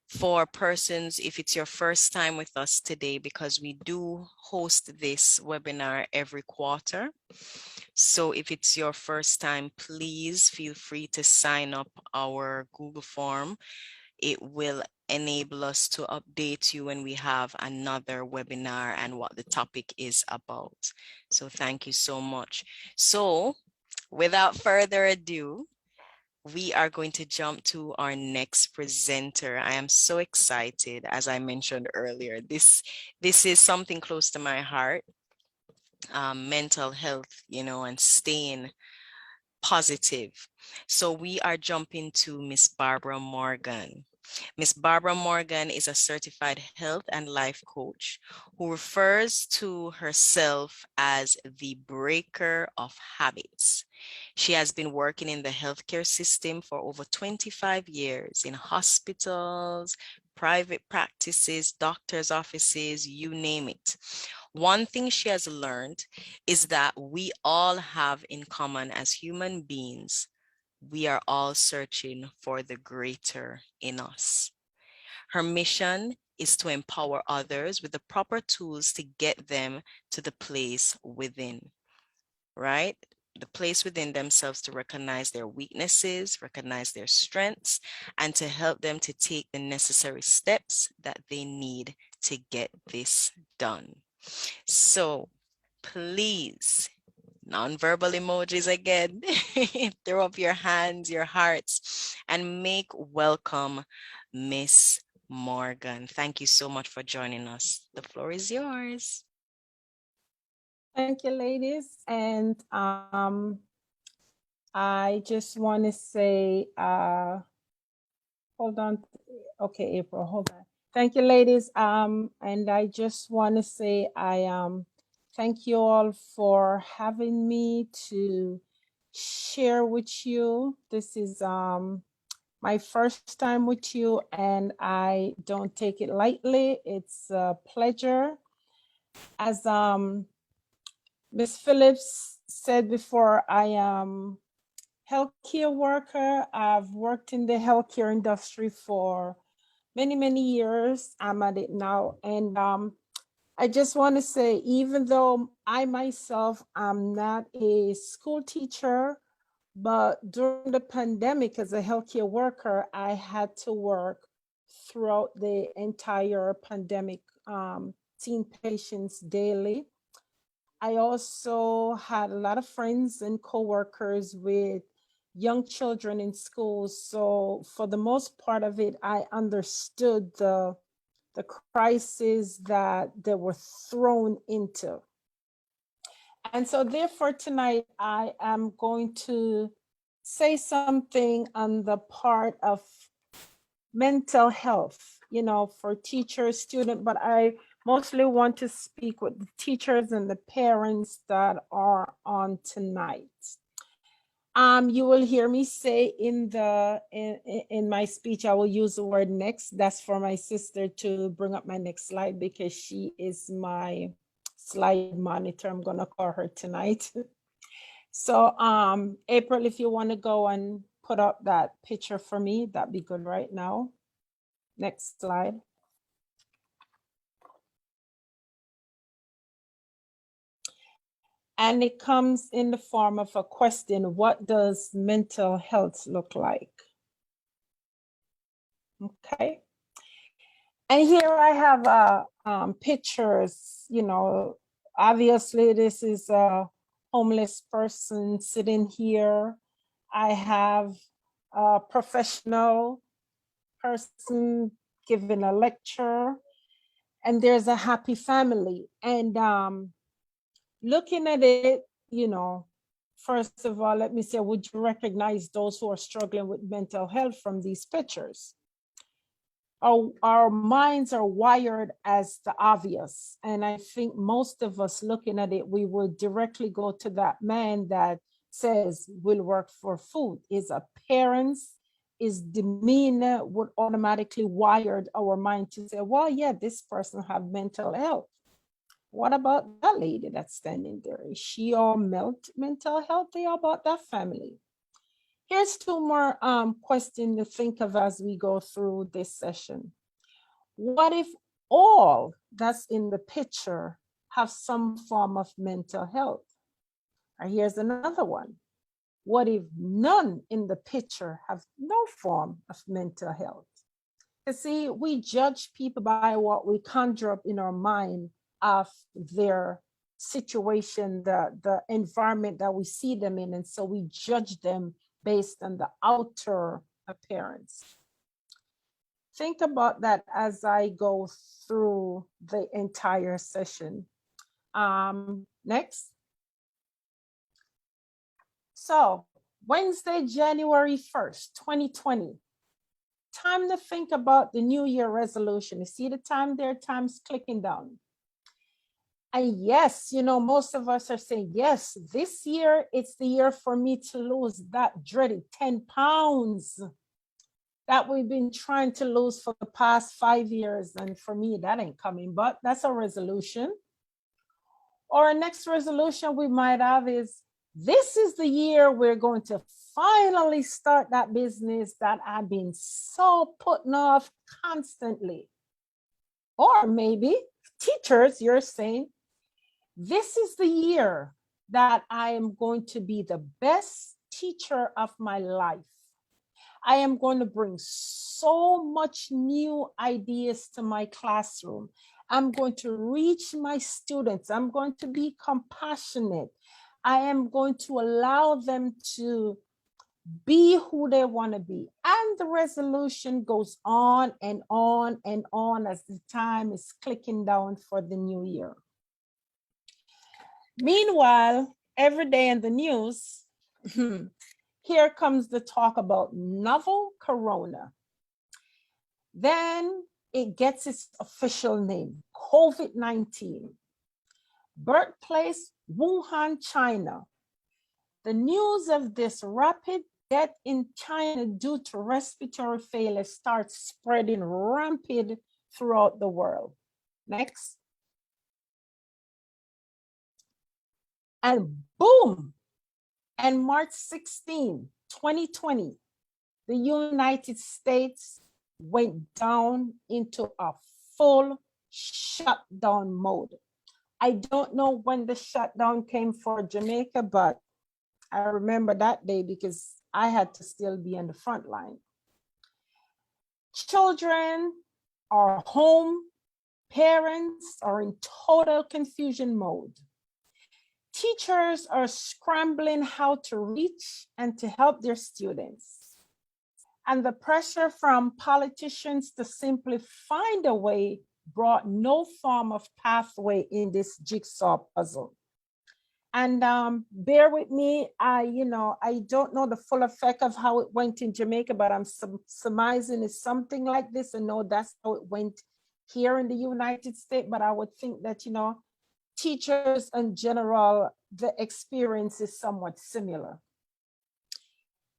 for persons if it's your first time with us today, because we do host this webinar every quarter. So if it's your first time, please feel free to sign up our Google form. It will enable us to update you when we have another webinar and what the topic is about. So thank you so much. So without further ado, we are going to jump to our next presenter. I am so excited. As I mentioned earlier, this is something close to my heart, mental health, you know, and staying positive. So we are jumping to Miss Barbara Morgan. Miss Barbara Morgan is a certified health and life coach who refers to herself as the breaker of habits. She has been working in the healthcare system for over 25 years in hospitals, private practices, doctors' offices, you name it. One thing she has learned is that we all have in common as human beings, we are all searching for the greater in us. Her mission is to empower others with the proper tools to get them to the place within, right? The place within themselves to recognize their weaknesses, recognize their strengths, and to help them to take the necessary steps that they need to get this done. So please, nonverbal emojis again, throw up your hands, your hearts, and make welcome Miss Morgan. Thank you so much for joining us. The floor is yours. Thank you, ladies. And I just want to say, hold on. Okay, April, hold on. Thank you, ladies. And I just want to say, thank you all for having me to share with you. This is my first time with you, and I don't take it lightly. It's a pleasure. As Ms. Phillips said before, I am healthcare worker. I've worked in the healthcare industry for many years. I'm at it now. And I just want to say, even though I myself am not a school teacher, but during the pandemic as a healthcare worker, I had to work throughout the entire pandemic, seeing patients daily. I also had a lot of friends and coworkers with young children in schools. So for the most part of it, I understood the crisis that they were thrown into. And so therefore tonight, I am going to say something on the part of mental health, you know, for teachers, students, but I mostly want to speak with the teachers and the parents that are on tonight. You will hear me say in my speech, I will use the word next. That's for my sister to bring up my next slide because she is my slide monitor. I'm gonna call her tonight. So April, if you want to go and put up that picture for me, that'd be good right now. Next slide. And it comes in the form of a question: what does mental health look like? Okay. And here I have pictures, you know, obviously this is a homeless person sitting here. I have a professional person giving a lecture, and there's a happy family. And looking at it, you know, first of all, let me say, would you recognize those who are struggling with mental health from these pictures? Our minds are wired as the obvious. And I think most of us looking at it, we would directly go to that man that says will work for food. His appearance, his demeanor would automatically wire our mind to say, well, yeah, this person have mental health. What about that lady that's standing there? Is she all mental healthy? How about that family? Here's two more questions to think of as we go through this session. What if all that's in the picture have some form of mental health? Or here's another one. What if none in the picture have no form of mental health? You see, we judge people by what we conjure up in our mind of their situation, the environment that we see them in. And so we judge them based on the outer appearance. Think about that as I go through the entire session. Next. So Wednesday, January 1st, 2020. Time to think about the New Year resolution. You see the time there? Time's clicking down. And yes, you know, most of us are saying, yes, this year, it's the year for me to lose that dreaded 10 pounds that we've been trying to lose for the past 5 years. And for me, that ain't coming, but that's a resolution. Or a next resolution we might have is, this is the year we're going to finally start that business that I've been so putting off constantly. Or maybe teachers, you're saying, this is the year that I am going to be the best teacher of my life. I am going to bring so much new ideas to my classroom. I'm going to reach my students. I'm going to be compassionate. I am going to allow them to be who they want to be. And the resolution goes on and on and on as the time is clicking down for the new year. Meanwhile, every day in the news, here comes the talk about novel corona. Then it gets its official name, COVID-19. Birthplace, Wuhan, China. The news of this rapid death in China due to respiratory failure starts spreading rampant throughout the world. Next. And boom, and March 16, 2020, the United States went down into a full shutdown mode. I don't know when the shutdown came for Jamaica, but I remember that day because I had to still be on the front line. Children are home, parents are in total confusion mode. Teachers are scrambling how to reach and to help their students. And the pressure from politicians to simply find a way brought no form of pathway in this jigsaw puzzle. And bear with me, I don't know the full effect of how it went in Jamaica, but I'm surmising it's something like this. And know that's how it went here in the United States. But I would think that, teachers in general, the experience is somewhat similar.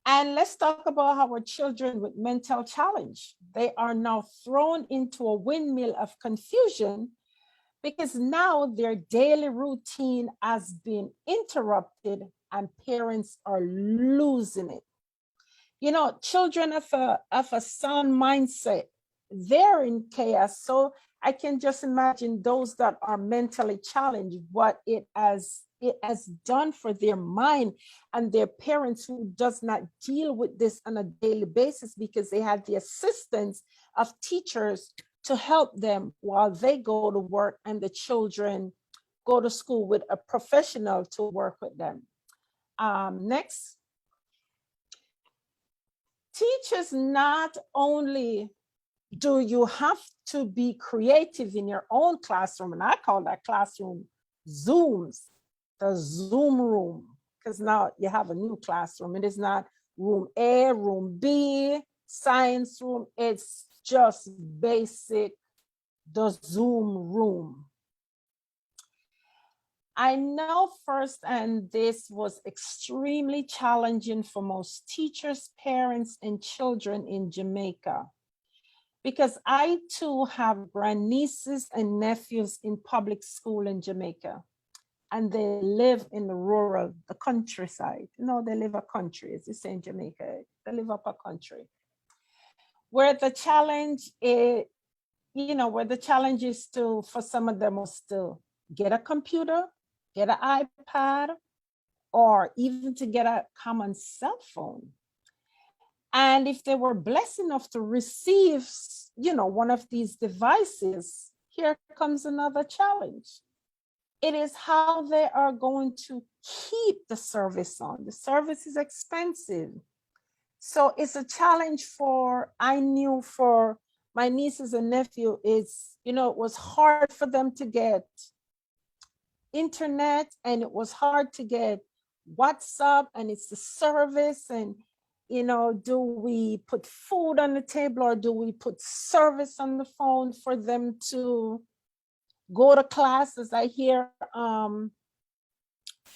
And let's talk about our children with mental challenge. They are now thrown into a windmill of confusion because now their daily routine has been interrupted and parents are losing it. Children of a sound mindset, they're in chaos. So I can just imagine those that are mentally challenged, what it has done for their mind, and their parents who does not deal with this on a daily basis because they had the assistance of teachers to help them while they go to work and the children go to school with a professional to work with them. Next. Teachers, not only do you have to be creative in your own classroom, and I call that classroom Zooms, the Zoom room, because now you have a new classroom. It is not room A, room B, science room. It's just basic, the Zoom room. I know first, and this was extremely challenging for most teachers, parents, and children in Jamaica, because I too have grandnieces and nephews in public school in Jamaica, and they live in the countryside. They live a country, as you say in Jamaica, they live up a country, where the challenge is, for some of them was to get a computer, get an iPad, or even to get a common cell phone. And if they were blessed enough to receive, one of these devices, here comes another challenge. It is how they are going to keep the service on. The service is expensive. So it's a challenge I knew for my nieces and nephew, it was hard for them to get internet, and it was hard to get WhatsApp, and it's the service. And do we put food on the table, or do we put service on the phone for them to go to class? As I hear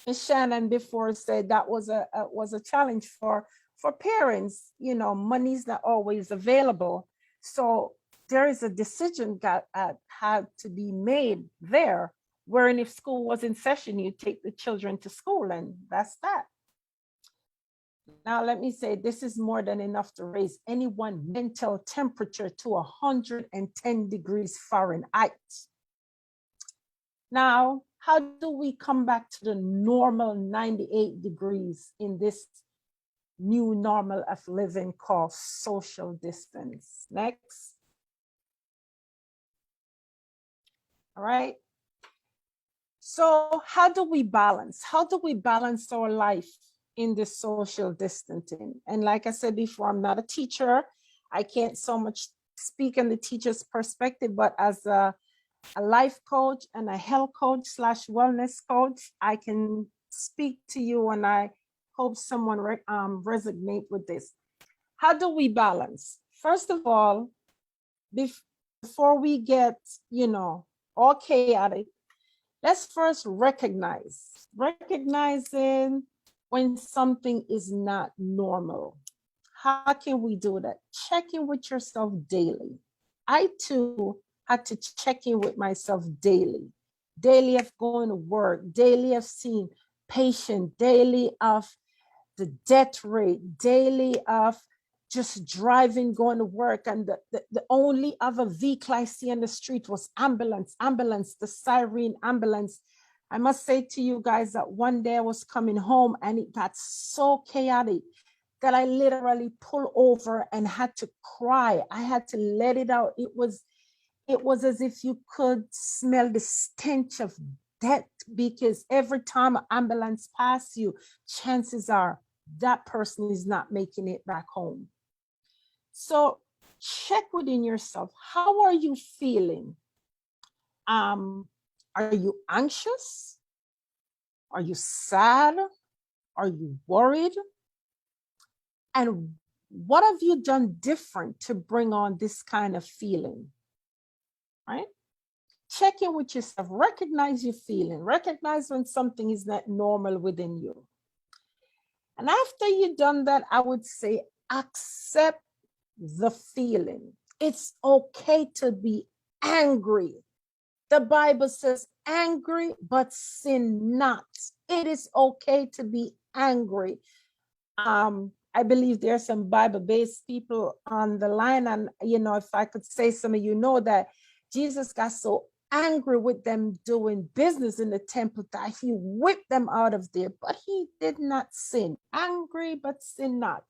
Ms. Shannon before said, that was a challenge for parents. Money's not always available, so there is a decision that had to be made there, wherein if school was in session, you take the children to school, and that's that. Now, let me say, this is more than enough to raise anyone's mental temperature to 110 degrees Fahrenheit. Now, how do we come back to the normal 98 degrees in this new normal of living called social distance? Next. All right. So how do we balance? How do we balance our life in this social distancing? And like I said before, I'm not a teacher. I can't so much speak on the teacher's perspective, but as a life coach and a health coach / wellness coach, I can speak to you, and I hope someone resonate with this. How do we balance? First of all, before we get, all chaotic, let's first recognizing when something is not normal. How can we do that? Check in with yourself daily. I too had to check in with myself daily of going to work, daily of seeing patients, daily of the death rate, daily of just driving, going to work, and the only other vehicle I see on the street was ambulance, the siren ambulance. I must say to you guys that one day I was coming home and it got so chaotic that I literally pulled over and had to cry. I had to let it out. It was as if you could smell the stench of death, because every time an ambulance passes you, chances are that person is not making it back home. So check within yourself. How are you feeling? Are you anxious? Are you sad? Are you worried? And what have you done different to bring on this kind of feeling? Right? Check in with yourself. Recognize your feeling. Recognize when something is not normal within you. And after you've done that, I would say accept the feeling. It's okay to be angry. The Bible says, angry, but sin not. It is okay to be angry. I believe there are some Bible-based people on the line, and if I could say, some of you know that Jesus got so angry with them doing business in the temple that he whipped them out of there, but he did not sin. Angry, but sin not.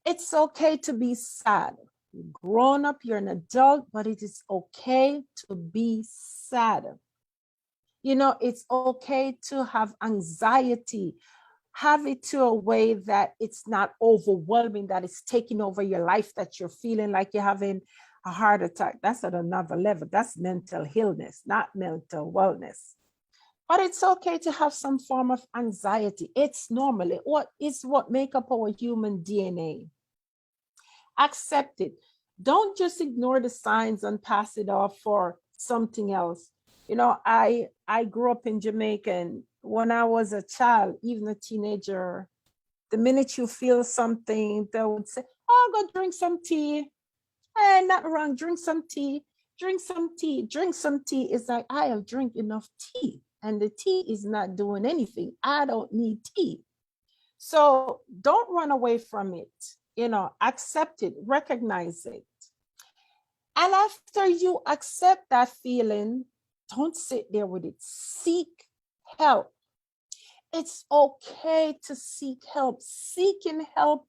It's okay to be sad. You're grown up, you're an adult, but it is okay to be sad. It's okay to have anxiety. Have it to a way that it's not overwhelming, that it's taking over your life, that you're feeling like you're having a heart attack. That's at another level. That's mental illness, not mental wellness. But it's okay to have some form of anxiety. It's normal. It's what make up our human DNA. Accept it. Don't just ignore the signs and pass it off for something else. I grew up in Jamaica, and when I was a child, even a teenager, the minute you feel something, they would say, oh, go drink some tea. Hey, not wrong, drink some tea. Drink some tea. Drink some tea. It's like, I have drank enough tea, and the tea is not doing anything. I don't need tea. So don't run away from it. Accept it, recognize it. And after you accept that feeling, don't sit there with it. Seek help. It's okay to seek help. Seeking help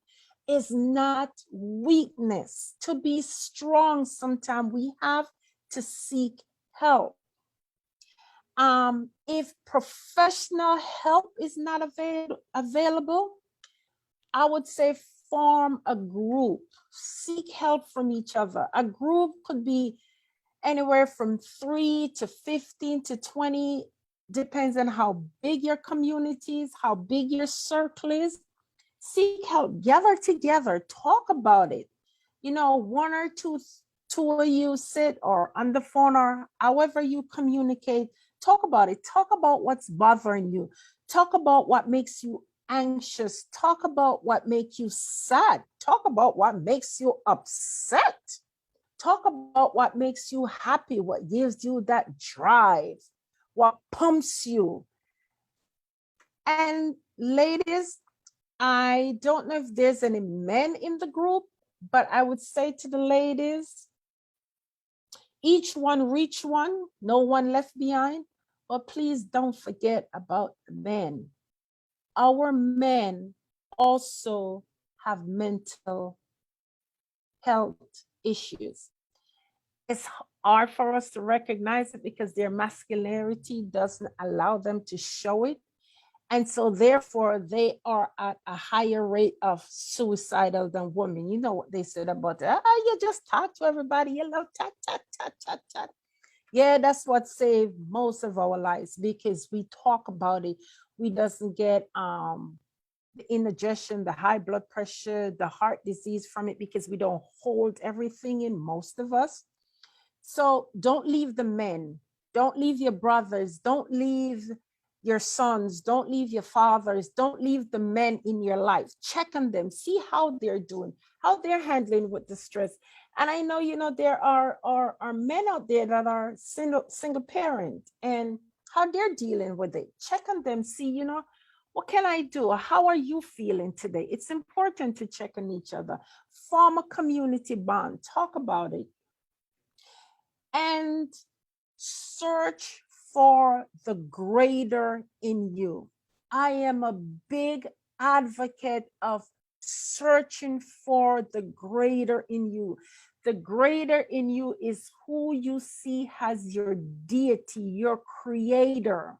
is not weakness. To be strong, sometimes we have to seek help. If professional help is not available, I would say form a group. Seek help from each other. A group could be anywhere from 3 to 15 to 20, depends on how big your community is, how big your circle is. Seek help, gather together, talk about it. One or two of you sit or on the phone or however you communicate, talk about it. Talk about what's bothering you. Talk about what makes you anxious. Talk about what makes you sad. Talk about what makes you upset. Talk about what makes you happy, what gives you that drive, what pumps you. And ladies, I don't know if there's any men in the group, but I would say to the ladies, each one reach one, no one left behind. But please don't forget about the men. Our men also have mental health issues. It's hard for us to recognize it because their masculinity doesn't allow them to show it. And so therefore they are at a higher rate of suicidal than women. You know what they said about that? You just talk to everybody, you love chat, chat, chat, chat, chat. Yeah, that's what saved most of our lives, because we talk about it. We doesn't get the indigestion, the high blood pressure, the heart disease from it, because we don't hold everything in, most of us. So don't leave the men, don't leave your brothers, don't leave your sons, don't leave your fathers, don't leave the men in your life. Check on them, see how they're doing, how they're handling with the stress. And I know, there are men out there that are single parent and how they're dealing with it. Check on them, see, What can I do? How are you feeling today? It's important to check on each other. Form a community bond. Talk about it. And search for the greater in you. I am a big advocate of searching for the greater in you. The greater in you is who you see as your deity, your creator,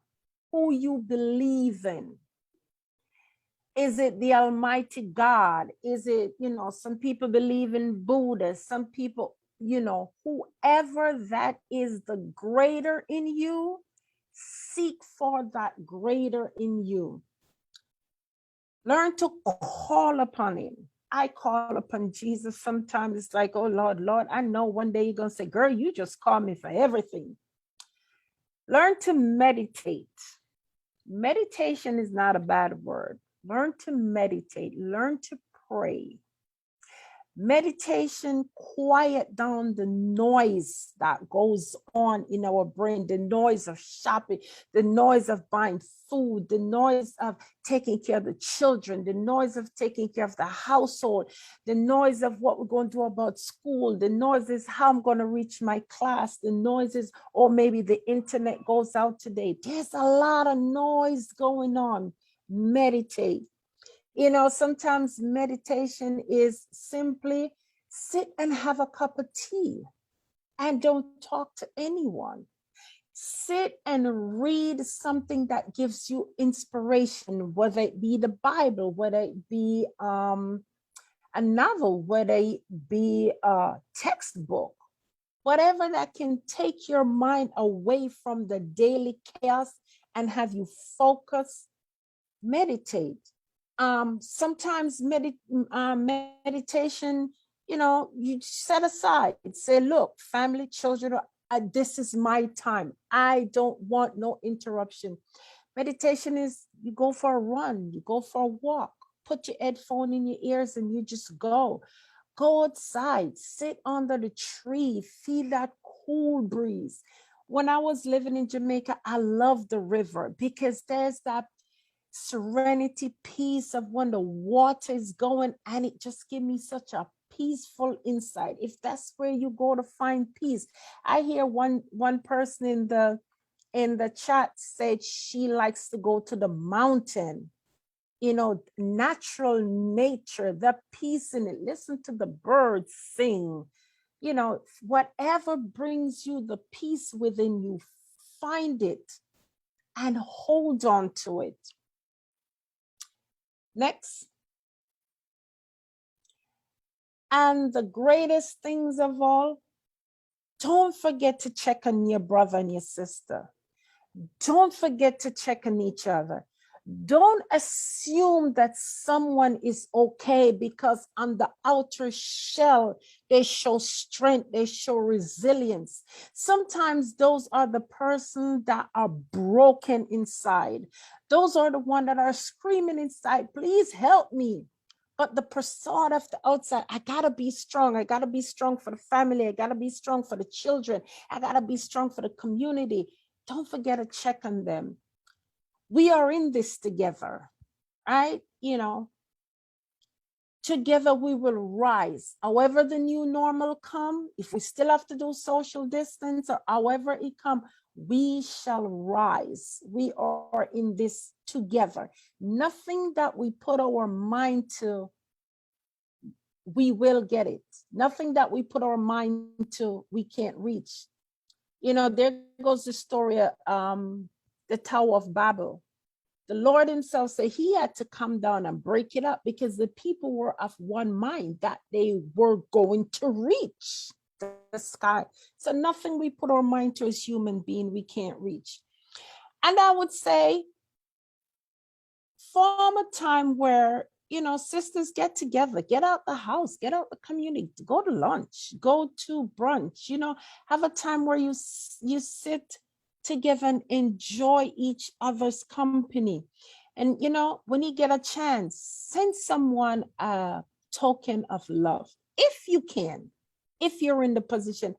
who you believe in. Is it the Almighty God? Is it, some people believe in Buddha, some people, whoever that is the greater in you, seek for that greater in you. Learn to call upon him. I call upon Jesus sometimes. It's like, oh Lord, I know one day you're going to say, girl, you just call me for everything. Learn to meditate. Meditation is not a bad word. Learn to meditate. Learn to pray. Meditation quiet down the noise that goes on in our brain, the noise of shopping, the noise of buying food, the noise of taking care of the children, the noise of taking care of the household, the noise of what we're going to do about school, the noise is how I'm going to reach my class, the noise is, or maybe the internet goes out today. There's a lot of noise going on. Meditate. Sometimes meditation is simply sit and have a cup of tea and don't talk to anyone. Sit and read something that gives you inspiration, whether it be the Bible, whether it be a novel, whether it be a textbook, whatever that can take your mind away from the daily chaos and have you focus. Meditate. Sometimes meditation, you set aside, say, look, family, children, this is my time. I don't want no interruption. Meditation is you go for a run, you go for a walk, put your headphone in your ears and you just go. Go outside, sit under the tree, feel that cool breeze. When I was living in Jamaica, I loved the river because there's that serenity, peace of when the water is going, and it just gives me such a peaceful insight. If that's where you go to find peace. I hear one person in the chat said she likes to go to the mountain, natural nature, the peace in it. Listen to the birds sing. Whatever brings you the peace within you, find it and hold on to it. Next. And the greatest things of all, don't forget to check on your brother and your sister. Don't forget to check on each other. Don't assume that someone is okay because on the outer shell, they show strength, they show resilience. Sometimes those are the person that are broken inside. Those are the one that are screaming inside, please help me. But the facade of the outside, I gotta be strong. I gotta be strong for the family. I gotta be strong for the children. I gotta be strong for the community. Don't forget to check on them. We are in this together, right? Together we will rise. However the new normal come, if we still have to do social distance or however it come, we shall rise. We are in this together. Nothing that we put our mind to, we will get it. Nothing that we put our mind to, we can't reach. There goes the story of the Tower of Babel. The Lord himself said he had to come down and break it up because the people were of one mind that they were going to reach the sky. So nothing we put our mind to as human being, we can't reach. And I would say, form a time where, sisters get together, get out the house, get out the community, go to lunch, go to brunch, have a time where you sit together and enjoy each other's company. And, when you get a chance, send someone a token of love, if you can, if you're in the position.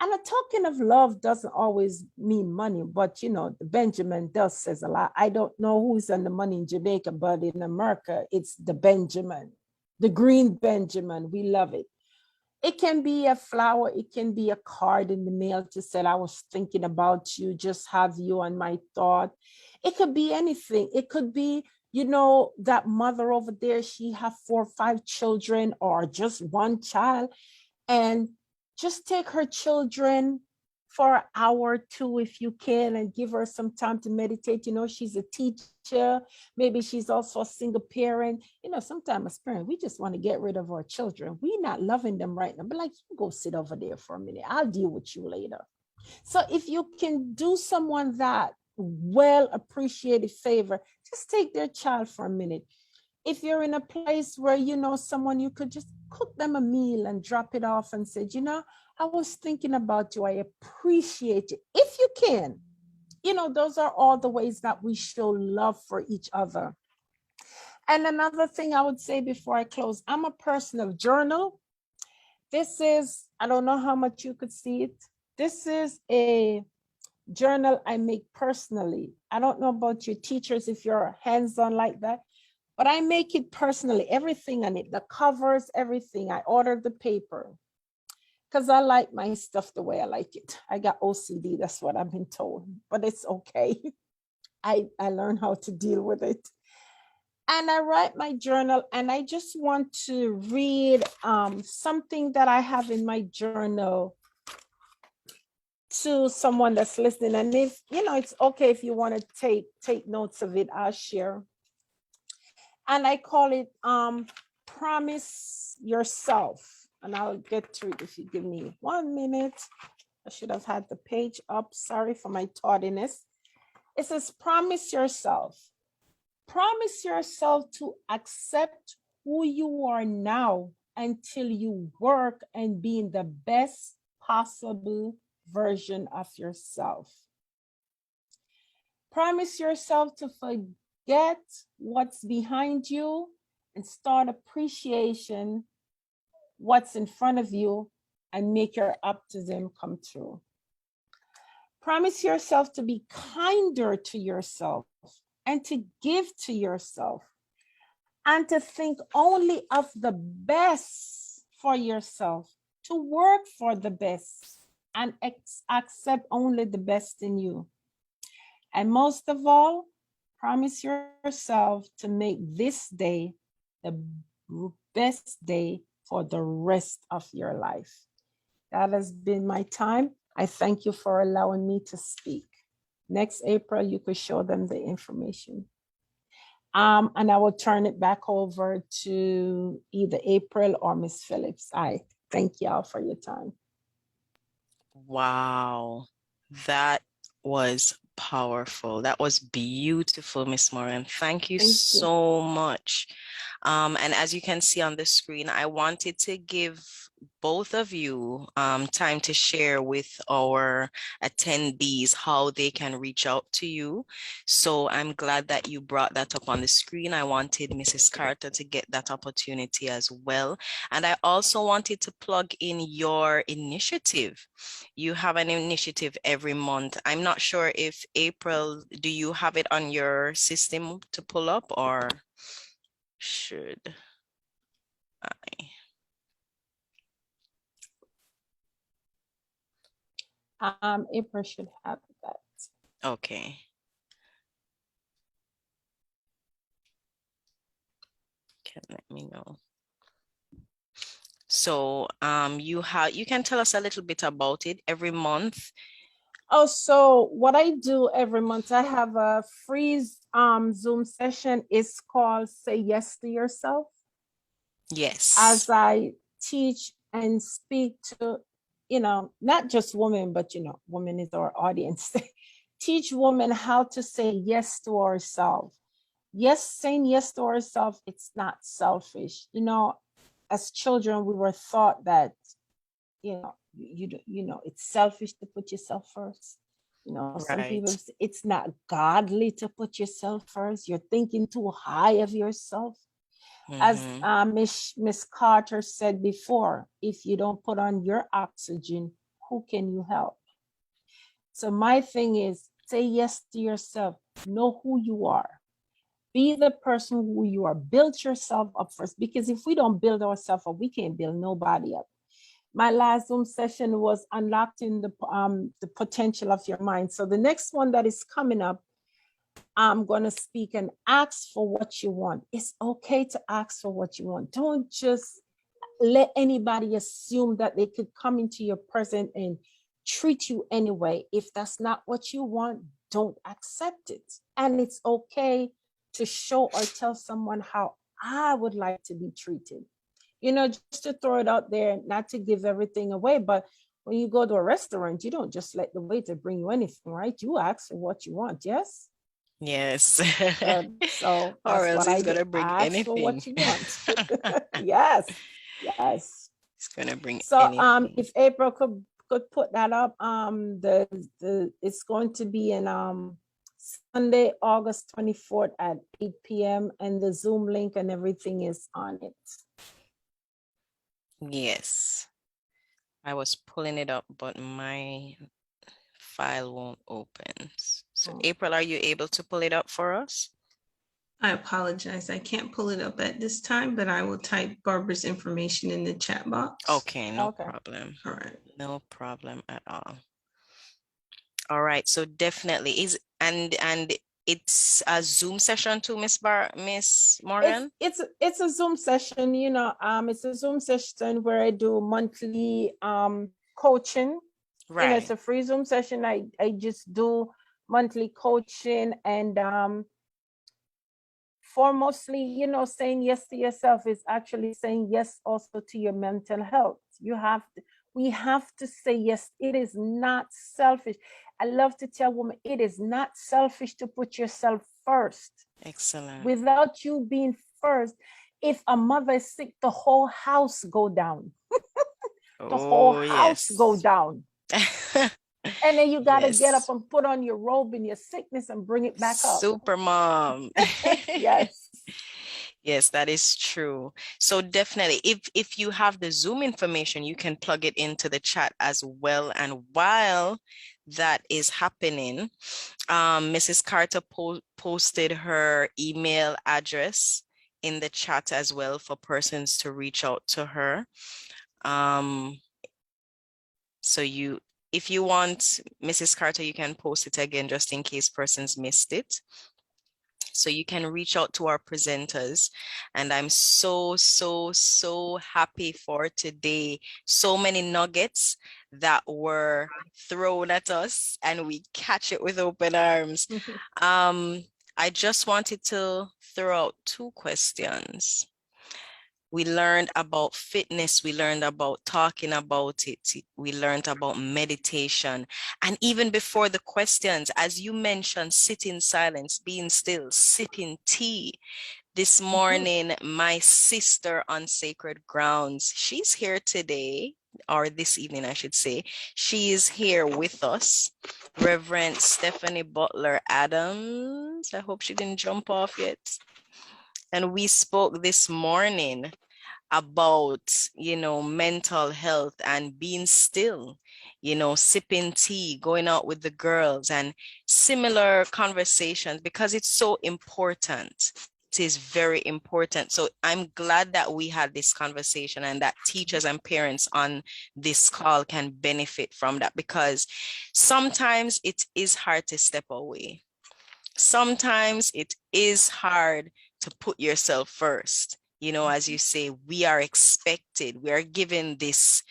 And a token of love doesn't always mean money, but you know, the Benjamin does says a lot. I don't know who's on the money in Jamaica, but in America, it's the Benjamin, the green Benjamin. We love it. It can be a flower, it can be a card in the mail to say, I was thinking about you, just have you on my thought. It could be anything. It could be, you know, that mother over there, she have 4 or 5 children or just one child, and just take her children for an hour or two if you can and give her some time to meditate. You know, she's a teacher, maybe she's also a single parent. You know, sometimes as parents, we just want to get rid of our children. We're not loving them right now, but like, you go sit over there for a minute, I'll deal with you later. So if you can do someone that well appreciated favor, just take their child for a minute. If you're in a place where you know someone, you could just cook them a meal and drop it off and say, you know, I was thinking about you, I appreciate you. If you can, you know, those are all the ways that we show love for each other. And another thing I would say before I close, I'm a person of journal. This is, I don't know how much you could see it. This is a journal I make personally. I don't know about your teachers if you're hands-on like that, but I make it personally, everything on it, the covers, everything. I ordered the paper because I like my stuff the way I like it. I got OCD, that's what I've been told, but it's okay. I learned how to deal with it. And I write my journal, and I just want to read something that I have in my journal to someone that's listening. And if, you know, it's okay if you want to take notes of it, I'll share. And I call it Promise Yourself. And I'll get to it if you give me 1 minute. I should have had the page up. Sorry for my tardiness. It says, promise yourself. Promise yourself to accept who you are now until you work and be in the best possible version of yourself. Promise yourself to forget what's behind you and start appreciation what's in front of you and make your optimism come true. Promise yourself to be kinder to yourself and to give to yourself and to think only of the best for yourself, to work for the best and accept only the best in you. And most of all, promise yourself to make this day the best day for the rest of your life. That has been my time. I thank you for allowing me to speak. Next April, you could show them the information. And I will turn it back over to either April or Miss Phillips. I thank y'all for your time. Wow, that was powerful. That was beautiful, Miss Moran. Thank you so much. And as you can see on the screen, I wanted to give both of you time to share with our attendees how they can reach out to you. So I'm glad that you brought that up on the screen. I wanted Mrs. Carter to get that opportunity as well. And I also wanted to plug in your initiative. You have an initiative every month. I'm not sure if April, do you have it on your system to pull up, or should I? April should have that. Okay. Can let me know. So you can tell us a little bit about it every month. Oh, so what I do every month, I have a free Zoom session. It's called Say Yes to Yourself. Yes. As I teach and speak to, you know, not just women, but, you know, women is our audience. Teach women how to say yes to ourselves. Yes, saying yes to ourselves, it's not selfish. You know, as children, we were taught that, you know, it's selfish to put yourself first. You know, some people say it's not godly to put yourself first. You're thinking too high of yourself. As Miss Carter said before, if you don't put on your oxygen, who can you help? So my thing is, say yes to yourself. Know who you are. Be the person who you are. Build yourself up first, because if we don't build ourselves up, we can't build nobody up. My last Zoom session was unlocking the potential of your mind. So the next one that is coming up, I'm going to speak and ask for what you want. It's okay to ask for what you want. Don't just let anybody assume that they could come into your presence and treat you anyway. If that's not what you want, don't accept it. And it's okay to show or tell someone how I would like to be treated. You know, just to throw it out there, not to give everything away, but when you go to a restaurant, you don't just let the waiter bring you anything, right? You ask for what you want, yes? Yes. So Or that's else what I he's do. gonna bring Ask for what anything. you want. Yes, yes. He's gonna bring So anything. if April could put that up, the it's going to be in Sunday, August 24th at 8 p.m. and the Zoom link and everything is on it. Yes. I was pulling it up, but my file won't open. So April, are you able to pull it up for us? I apologize. I can't pull it up at this time, but I will type Barbara's information in the chat box. Okay, no problem. All right. No problem at all. All right, so definitely and it's a Zoom session too, Miss Morgan? It's a Zoom session, you know, it's a Zoom session where I do monthly coaching. Right. You know, it's a free Zoom session. I just do monthly coaching and foremostly, you know, saying yes to yourself is actually saying yes also to your mental health. We have to say yes. It is not selfish. I love to tell women, it is not selfish to put yourself first. Excellent. Without you being first, if a mother is sick, the whole house go down. The whole house go down. And then you got to get up and put on your robe in your sickness and bring it back up. Super mom. Yes. Yes, that is true. So definitely, if you have the Zoom information, you can plug it into the chat as well. And while that is happening, Mrs. Carter posted her email address in the chat as well for persons to reach out to her. So if you want, Mrs. Carter, you can post it again just in case persons missed it. So you can reach out to our presenters. And I'm so happy for today. So many nuggets that were thrown at us and we catch it with open arms. I just wanted to throw out two questions. We learned about fitness. We learned about talking about it. We learned about meditation. And even before the questions, as you mentioned, sit in silence, being still, sipping tea. This morning, my sister on Sacred Grounds, she's here today, or this evening, I should say. She is here with us. Reverend Stephanie Butler Adams. I hope she didn't jump off yet. And we spoke this morning about, you know, mental health and being still, you know, sipping tea, going out with the girls and similar conversations because it's so important. It is very important. So I'm glad that we had this conversation and that teachers and parents on this call can benefit from that because sometimes it is hard to step away. Sometimes it is hard to put yourself first. You know, as you say, we are expected, we are given this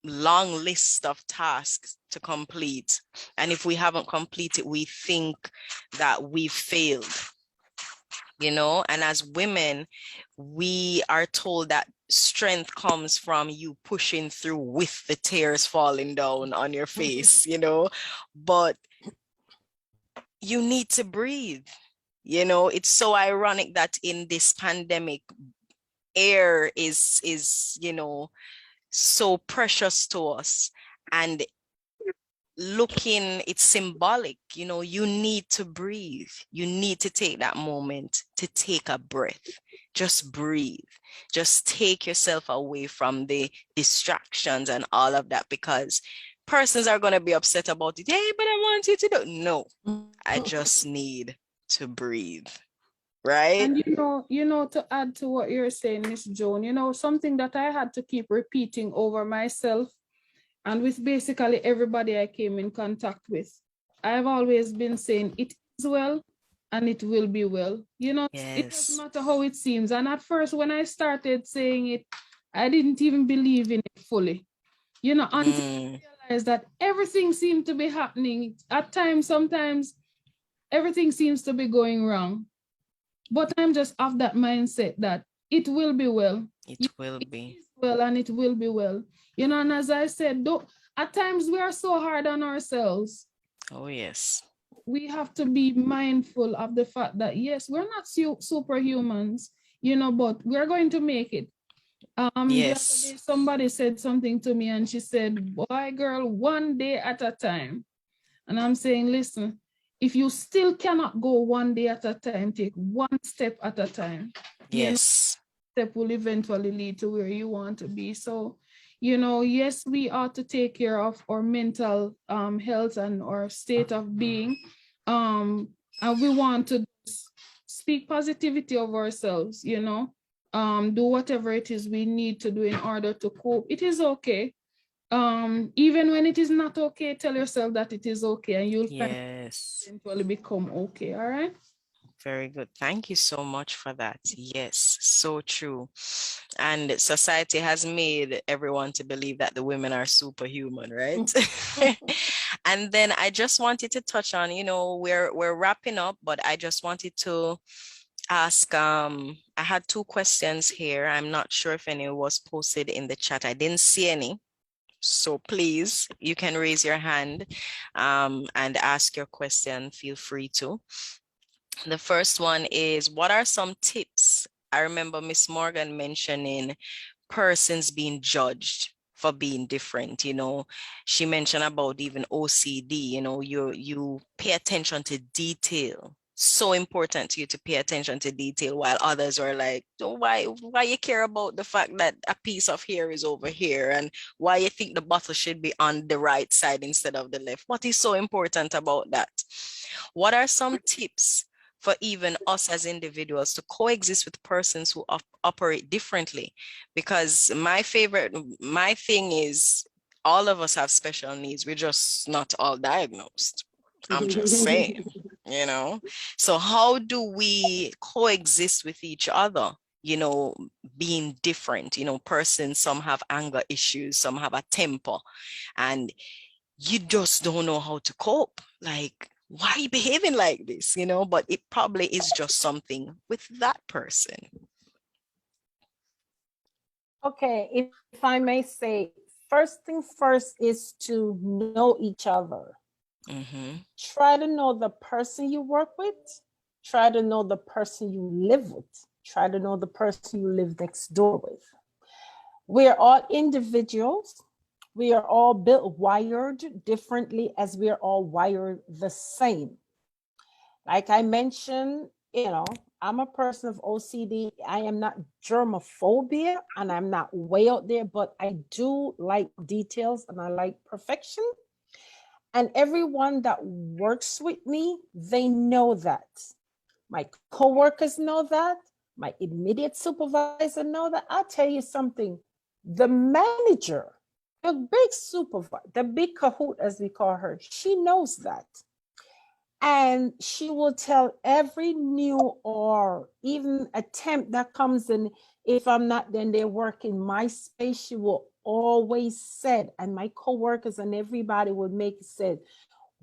long list of tasks to complete. And if we haven't completed, we think that we've failed, you know, and as women, we are told that strength comes from you pushing through with the tears falling down on your face, you know, but you need to breathe. You know, it's so ironic that in this pandemic, air is, you know, so precious to us. And looking, it's symbolic. You know, you need to breathe. You need to take that moment to take a breath. Just breathe. Just take yourself away from the distractions and all of that, because persons are going to be upset about it. Hey, but I want you to do. No, I just need to breathe. Right? And to add to what you're saying, Miss Joan, something that I had to keep repeating over myself and with basically everybody I came in contact with. I've always been saying it is well and it will be well. It doesn't matter how it seems. And at first, when I started saying it, I didn't even believe in it fully. Until I realized that everything seemed to be happening. At times, sometimes everything seems to be going wrong. But I'm just of that mindset that it will be well. It will be well, and it will be well. And as I said, at times we are so hard on ourselves. Oh, yes. We have to be mindful of the fact that, yes, we're not superhumans, but we're going to make it. The other day, somebody said something to me and she said, boy, girl, one day at a time. And I'm saying, listen, if you still cannot go one day at a time, take one step at a time. Yes. Step will eventually lead to where you want to be. So, yes, we ought to take care of our mental health and our state of being. And we want to speak positivity of ourselves, do whatever it is we need to do in order to cope. It is okay. Even when it is not okay, tell yourself that it is okay, and you'll eventually become okay. All right. Very good. Thank you so much for that. Yes, so true. And society has made everyone to believe that the women are superhuman, right? And then I just wanted to touch on, we're wrapping up, but I just wanted to ask, I had 2 questions here. I'm not sure if any was posted in the chat. I didn't see any. So please, you can raise your hand and ask your question. Feel free to. The first one is, what are some tips? I remember Miss Morgan mentioning persons being judged for being different. She mentioned about even OCD. You pay attention to detail. So important to you to pay attention to detail, while others are like, oh, why you care about the fact that a piece of hair is over here, and why you think the bottle should be on the right side instead of the left? What is so important about that? What are some tips for even us as individuals to coexist with persons who operate differently? Because my thing is, all of us have special needs. We're just not all diagnosed. I'm just saying, So how do we coexist with each other? Being different, persons, some have anger issues, some have a temper, and you just don't know how to cope. Like, why are you behaving like this? But it probably is just something with that person. Okay, if I may say, first thing first is to know each other. Try to know the person you work with. Try to know the person you live with. Try to know the person you live next door with. We are all individuals. We are all wired differently, as we are all wired the same. Like I mentioned, I'm a person of OCD. I am not germophobia, and I'm not way out there, but I do like details and I like perfection. And everyone that works with me, they know that. My coworkers know that. My immediate supervisor know that. I'll tell you something. The manager, the big supervisor, the big cahoot, as we call her, she knows that. And she will tell every new or even attempt that comes in. If I'm not, then they work in my space. She will always said, and my coworkers and everybody would make it said,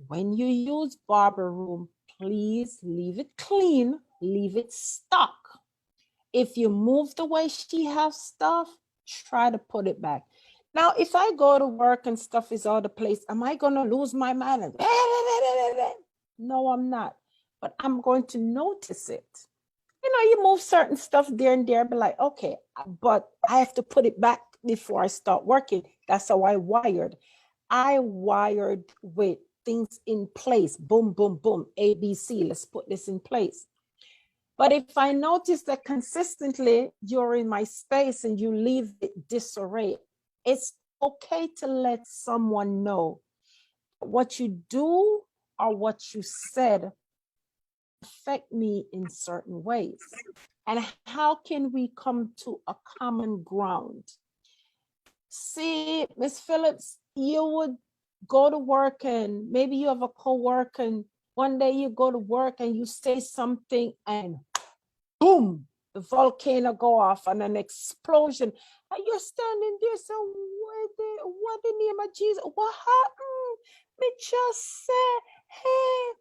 when you use barber room, please leave it clean, leave it stock. If you move the way she has stuff, try to put it back. Now, if I go to work and stuff is all the place, am I going to lose my mind? No, I'm not. But I'm going to notice it. You move certain stuff there and there, but like, okay, but I have to put it back before I start working. That's how I wired. I wired with things in place. Boom, boom, boom. ABC. Let's put this in place. But if I notice that consistently you're in my space and you leave it disarray, it's okay to let someone know what you do or what you said affect me in certain ways. And how can we come to a common ground? See, Miss Phillips, you would go to work and maybe you have a co-worker and one day you go to work and you say something and boom, the volcano go off and an explosion. And you're standing there, so what the name of Jesus? What happened? Me just say, hey.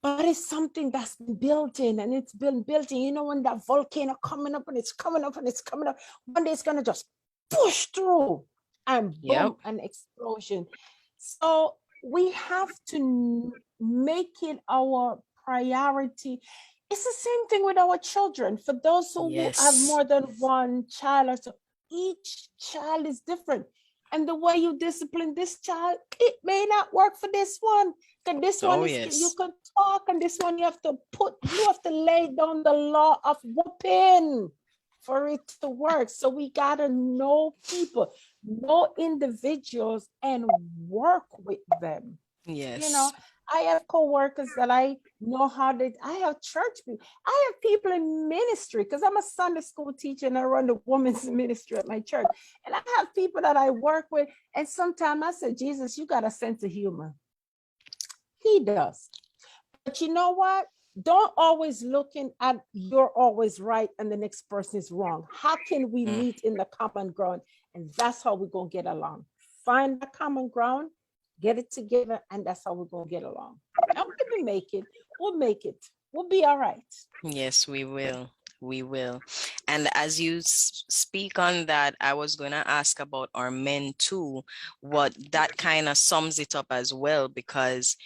But it's something that's been built in and it's been built in. You know, when that volcano coming up and it's coming up and it's coming up, one day it's gonna just push through and boom, an explosion. So we have to make it our priority. It's the same thing with our children. For those who have more than one child, or so, each child is different. And the way you discipline this child, it may not work for this one. Because this one is you can talk, and this one you have to lay down the law of whooping for it to work. So we gotta know people, know individuals, and work with them. Yes. You know, I have co-workers that I know I have church people. I have people in ministry because I'm a Sunday school teacher and I run the women's ministry at my church. And I have people that I work with. And sometimes I say, Jesus, you got a sense of humor. He does. But you know what? Don't always looking at you're always right and the next person is wrong. How can we meet in the common ground? And that's how we're going to get along. Find the common ground, get it together, and that's how we're going to get along. And we'll make it. We'll make it. We'll be all right. Yes, we will. We will. And as you speak on that, I was going to ask about our men too, what that kind of sums it up as well, because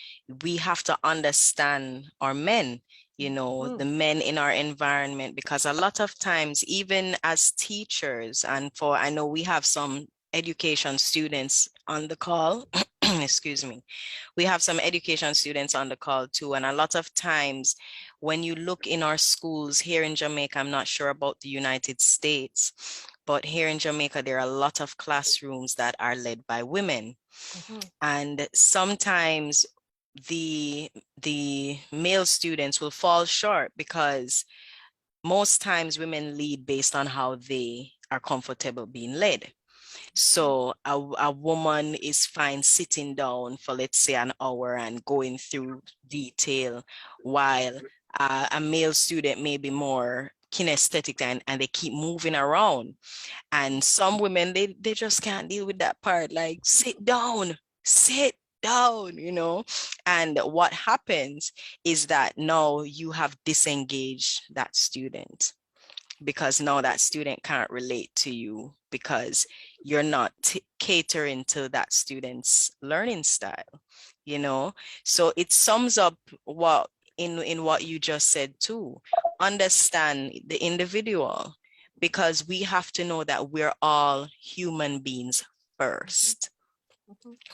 we have to understand our men, you know, the men in our environment, because a lot of times, even as teachers, and I know we have some education students on the call, excuse me, we have some education students on the call too. And a lot of times when you look in our schools here in Jamaica, I'm not sure about the United States, but here in Jamaica, there are a lot of classrooms that are led by women. And sometimes the male students will fall short because most times women lead based on how they are comfortable being led. So a woman is fine sitting down for, let's say, an hour and going through detail, while a male student may be more kinesthetic and they keep moving around. And some women, they just can't deal with that part, like sit down, you know. And what happens is that now you have disengaged that student, because now that student can't relate to you because you're not catering to that student's learning style, you know. So it sums up what in what you just said too. Understand the individual, because we have to know that we're all human beings first.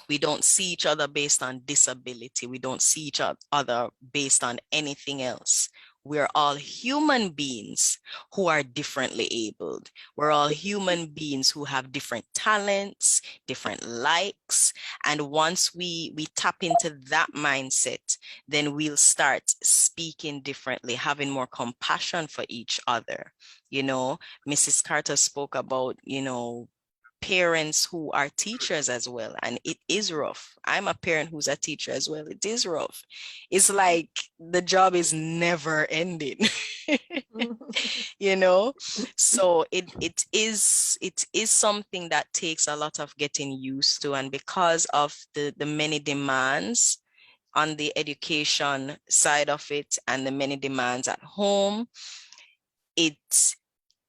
We don't see each other based on disability. We don't see each other based on anything else. We're all human beings who are differently abled. We're all human beings who have different talents, different likes. And once we tap into that mindset, then we'll start speaking differently, having more compassion for each other. You know, Mrs. Carter spoke about, you know, parents who are teachers as well, and it is rough. I'm a parent who's a teacher as well. It is rough. It's like the job is never ending. You know, so it is something that takes a lot of getting used to, and because of the many demands on the education side of it and the many demands at home, it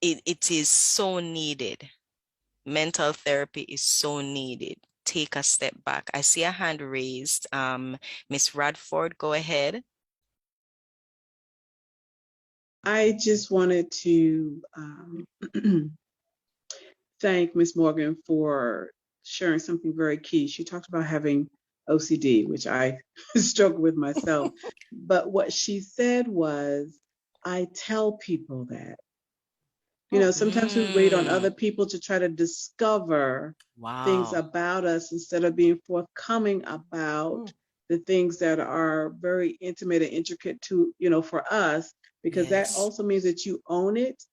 is so needed. Mental therapy is so needed. Take a step back. I see a hand raised. Miss Radford, go ahead. I just wanted to thank Ms. Morgan for sharing something very key. She talked about having OCD, which I struggle with myself. But what she said was, I tell people that. You know, sometimes we wait on other people to try to discover things Wow. about us instead of being forthcoming about the things that are very intimate and intricate to, you know, for us, because that Yes. also means that you own it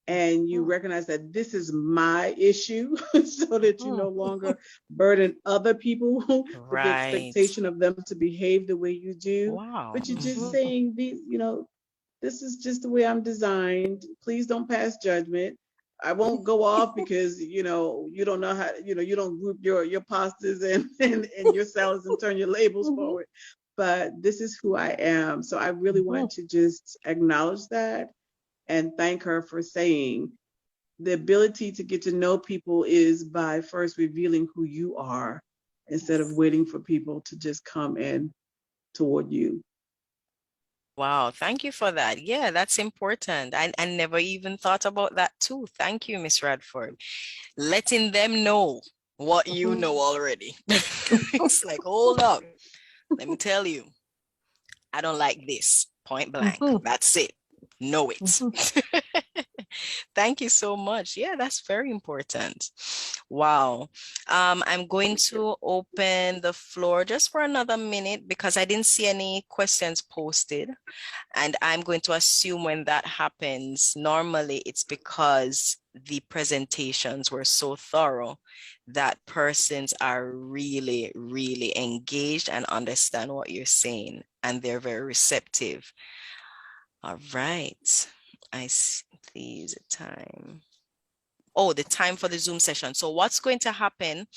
and you recognize that this is my issue so that you no longer burden other people with the Right. expectation of them to behave the way you do. Wow. But you're just saying these, you know, this is just the way I'm designed. Please don't pass judgment. I won't go off because, you know, you don't know how, you know, you don't group your pastas and your salads and turn your labels forward. But this is who I am. So I really want to just acknowledge that and thank her for saying the ability to get to know people is by first revealing who you are instead of waiting for people to just come in toward you. Wow, thank you for that. Yeah, that's important. I never even thought about that too. Thank you, Miss Radford. Letting them know what you know already. It's like, hold up. Let me tell you, I don't like this. Point blank. That's it. Know it. Thank you so much. Yeah, that's very important. Wow. I'm going to open the floor just for another minute because I didn't see any questions posted. And I'm going to assume when that happens, normally it's because the presentations were so thorough that persons are really, really engaged and understand what you're saying, and they're very receptive. All right. I see, please, time. Oh, the time for the Zoom session. So what's going to happen?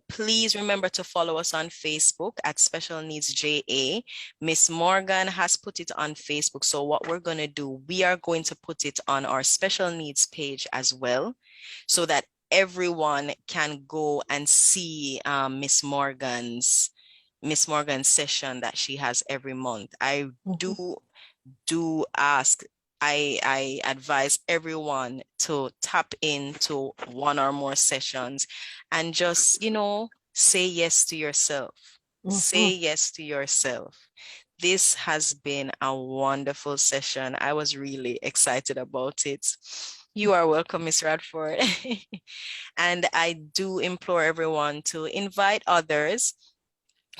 Please remember to follow us on Facebook at Special Needs JA. Miss Morgan has put it on Facebook. So what we're going to do, we are going to put it on our special needs page as well, so that everyone can go and see Miss Morgan's session that she has every month. I do ask, I advise everyone to tap into one or more sessions and just, you know, say yes to yourself. Say yes to yourself. This has been a wonderful session. I was really excited about it. You are welcome, Miss Radford. And I do implore everyone to invite others.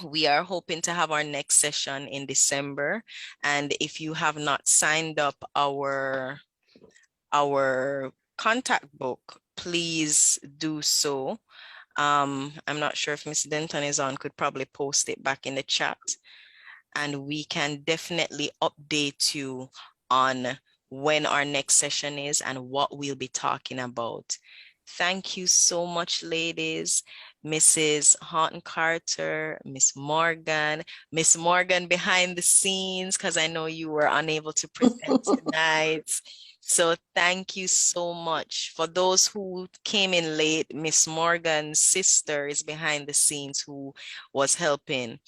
We are hoping to have our next session in December. And if you have not signed up our contact book, please do so. I'm not sure if Ms. Denton is on, could probably post it back in the chat. And we can definitely update you on when our next session is and what we'll be talking about. Thank you so much, ladies. Mrs. Houghton Carter, Miss Morgan behind the scenes, because I know you were unable to present tonight. So thank you so much. For those who came in late, Miss Morgan's sister is behind the scenes who was helping.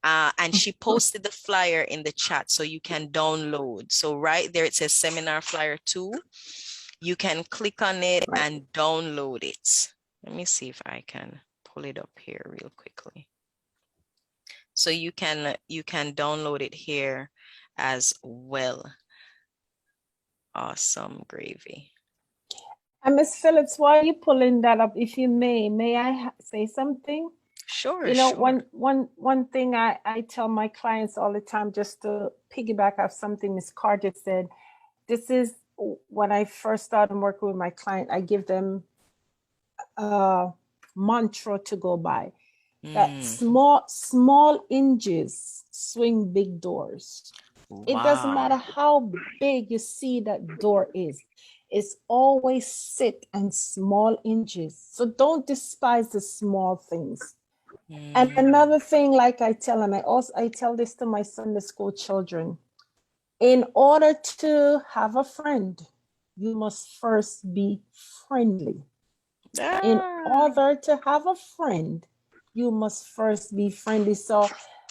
And she posted the flyer in the chat so you can download. So right there, it says Seminar Flyer 2. You can click on it and download it. Let me see if I can pull it up here real quickly. So you can download it here as well. Awesome gravy. And Miss Phillips, while you're pulling that up, if you may I say something? Sure, you know, sure. one thing I tell my clients all the time, just to piggyback off something Ms. Carter said, this is when I first started working with my client, I give them a mantra to go by. That small hinges swing big doors. Wow. It doesn't matter how big you see that door is. It's always sit and small hinges. So don't despise the small things. And another thing, like I tell them, I tell this to my Sunday school children. In order to have a friend, you must first be friendly. In order to have a friend, you must first be friendly. So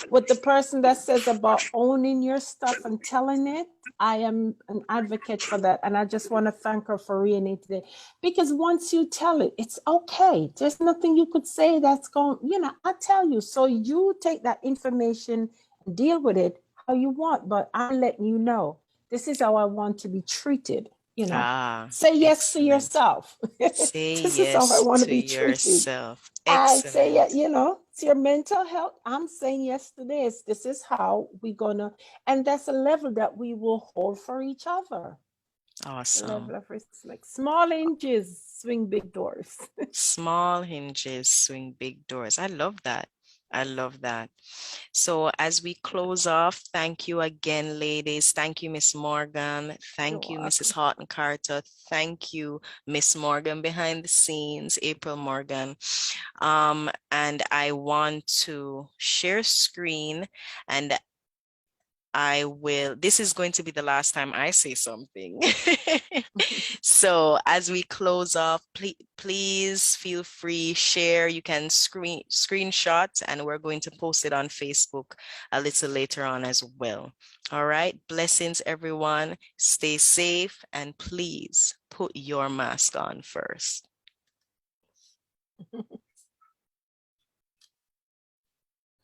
with the person that says about owning your stuff and telling it, I am an advocate for that. And I just want to thank her for reading it today. Because once you tell it, it's okay. There's nothing you could say that's going, I tell you. So you take that information and deal with it how you want. But I'm letting you know, this is how I want to be treated. Say yes to yourself. Say This is how I yes want to to be treated. yourself. And say, Excellent. it's your mental health. I'm saying yes to this. This is how we're gonna, and that's a level that we will hold for each other. The Awesome. level of respect. Small hinges swing big doors. Small hinges swing big doors. I love that. I love that. So as we close off, thank you again, ladies. Thank you, Miss Morgan. Thank you, Mrs. Houghton Carter. Thank you, Miss Morgan behind the scenes, April Morgan. And I want to share screen, and this is going to be the last time I say something. So as we close off, please feel free, share. You can screenshot, and we're going to post it on Facebook a little later on as well. All right. Blessings, everyone. Stay safe, and please put your mask on first.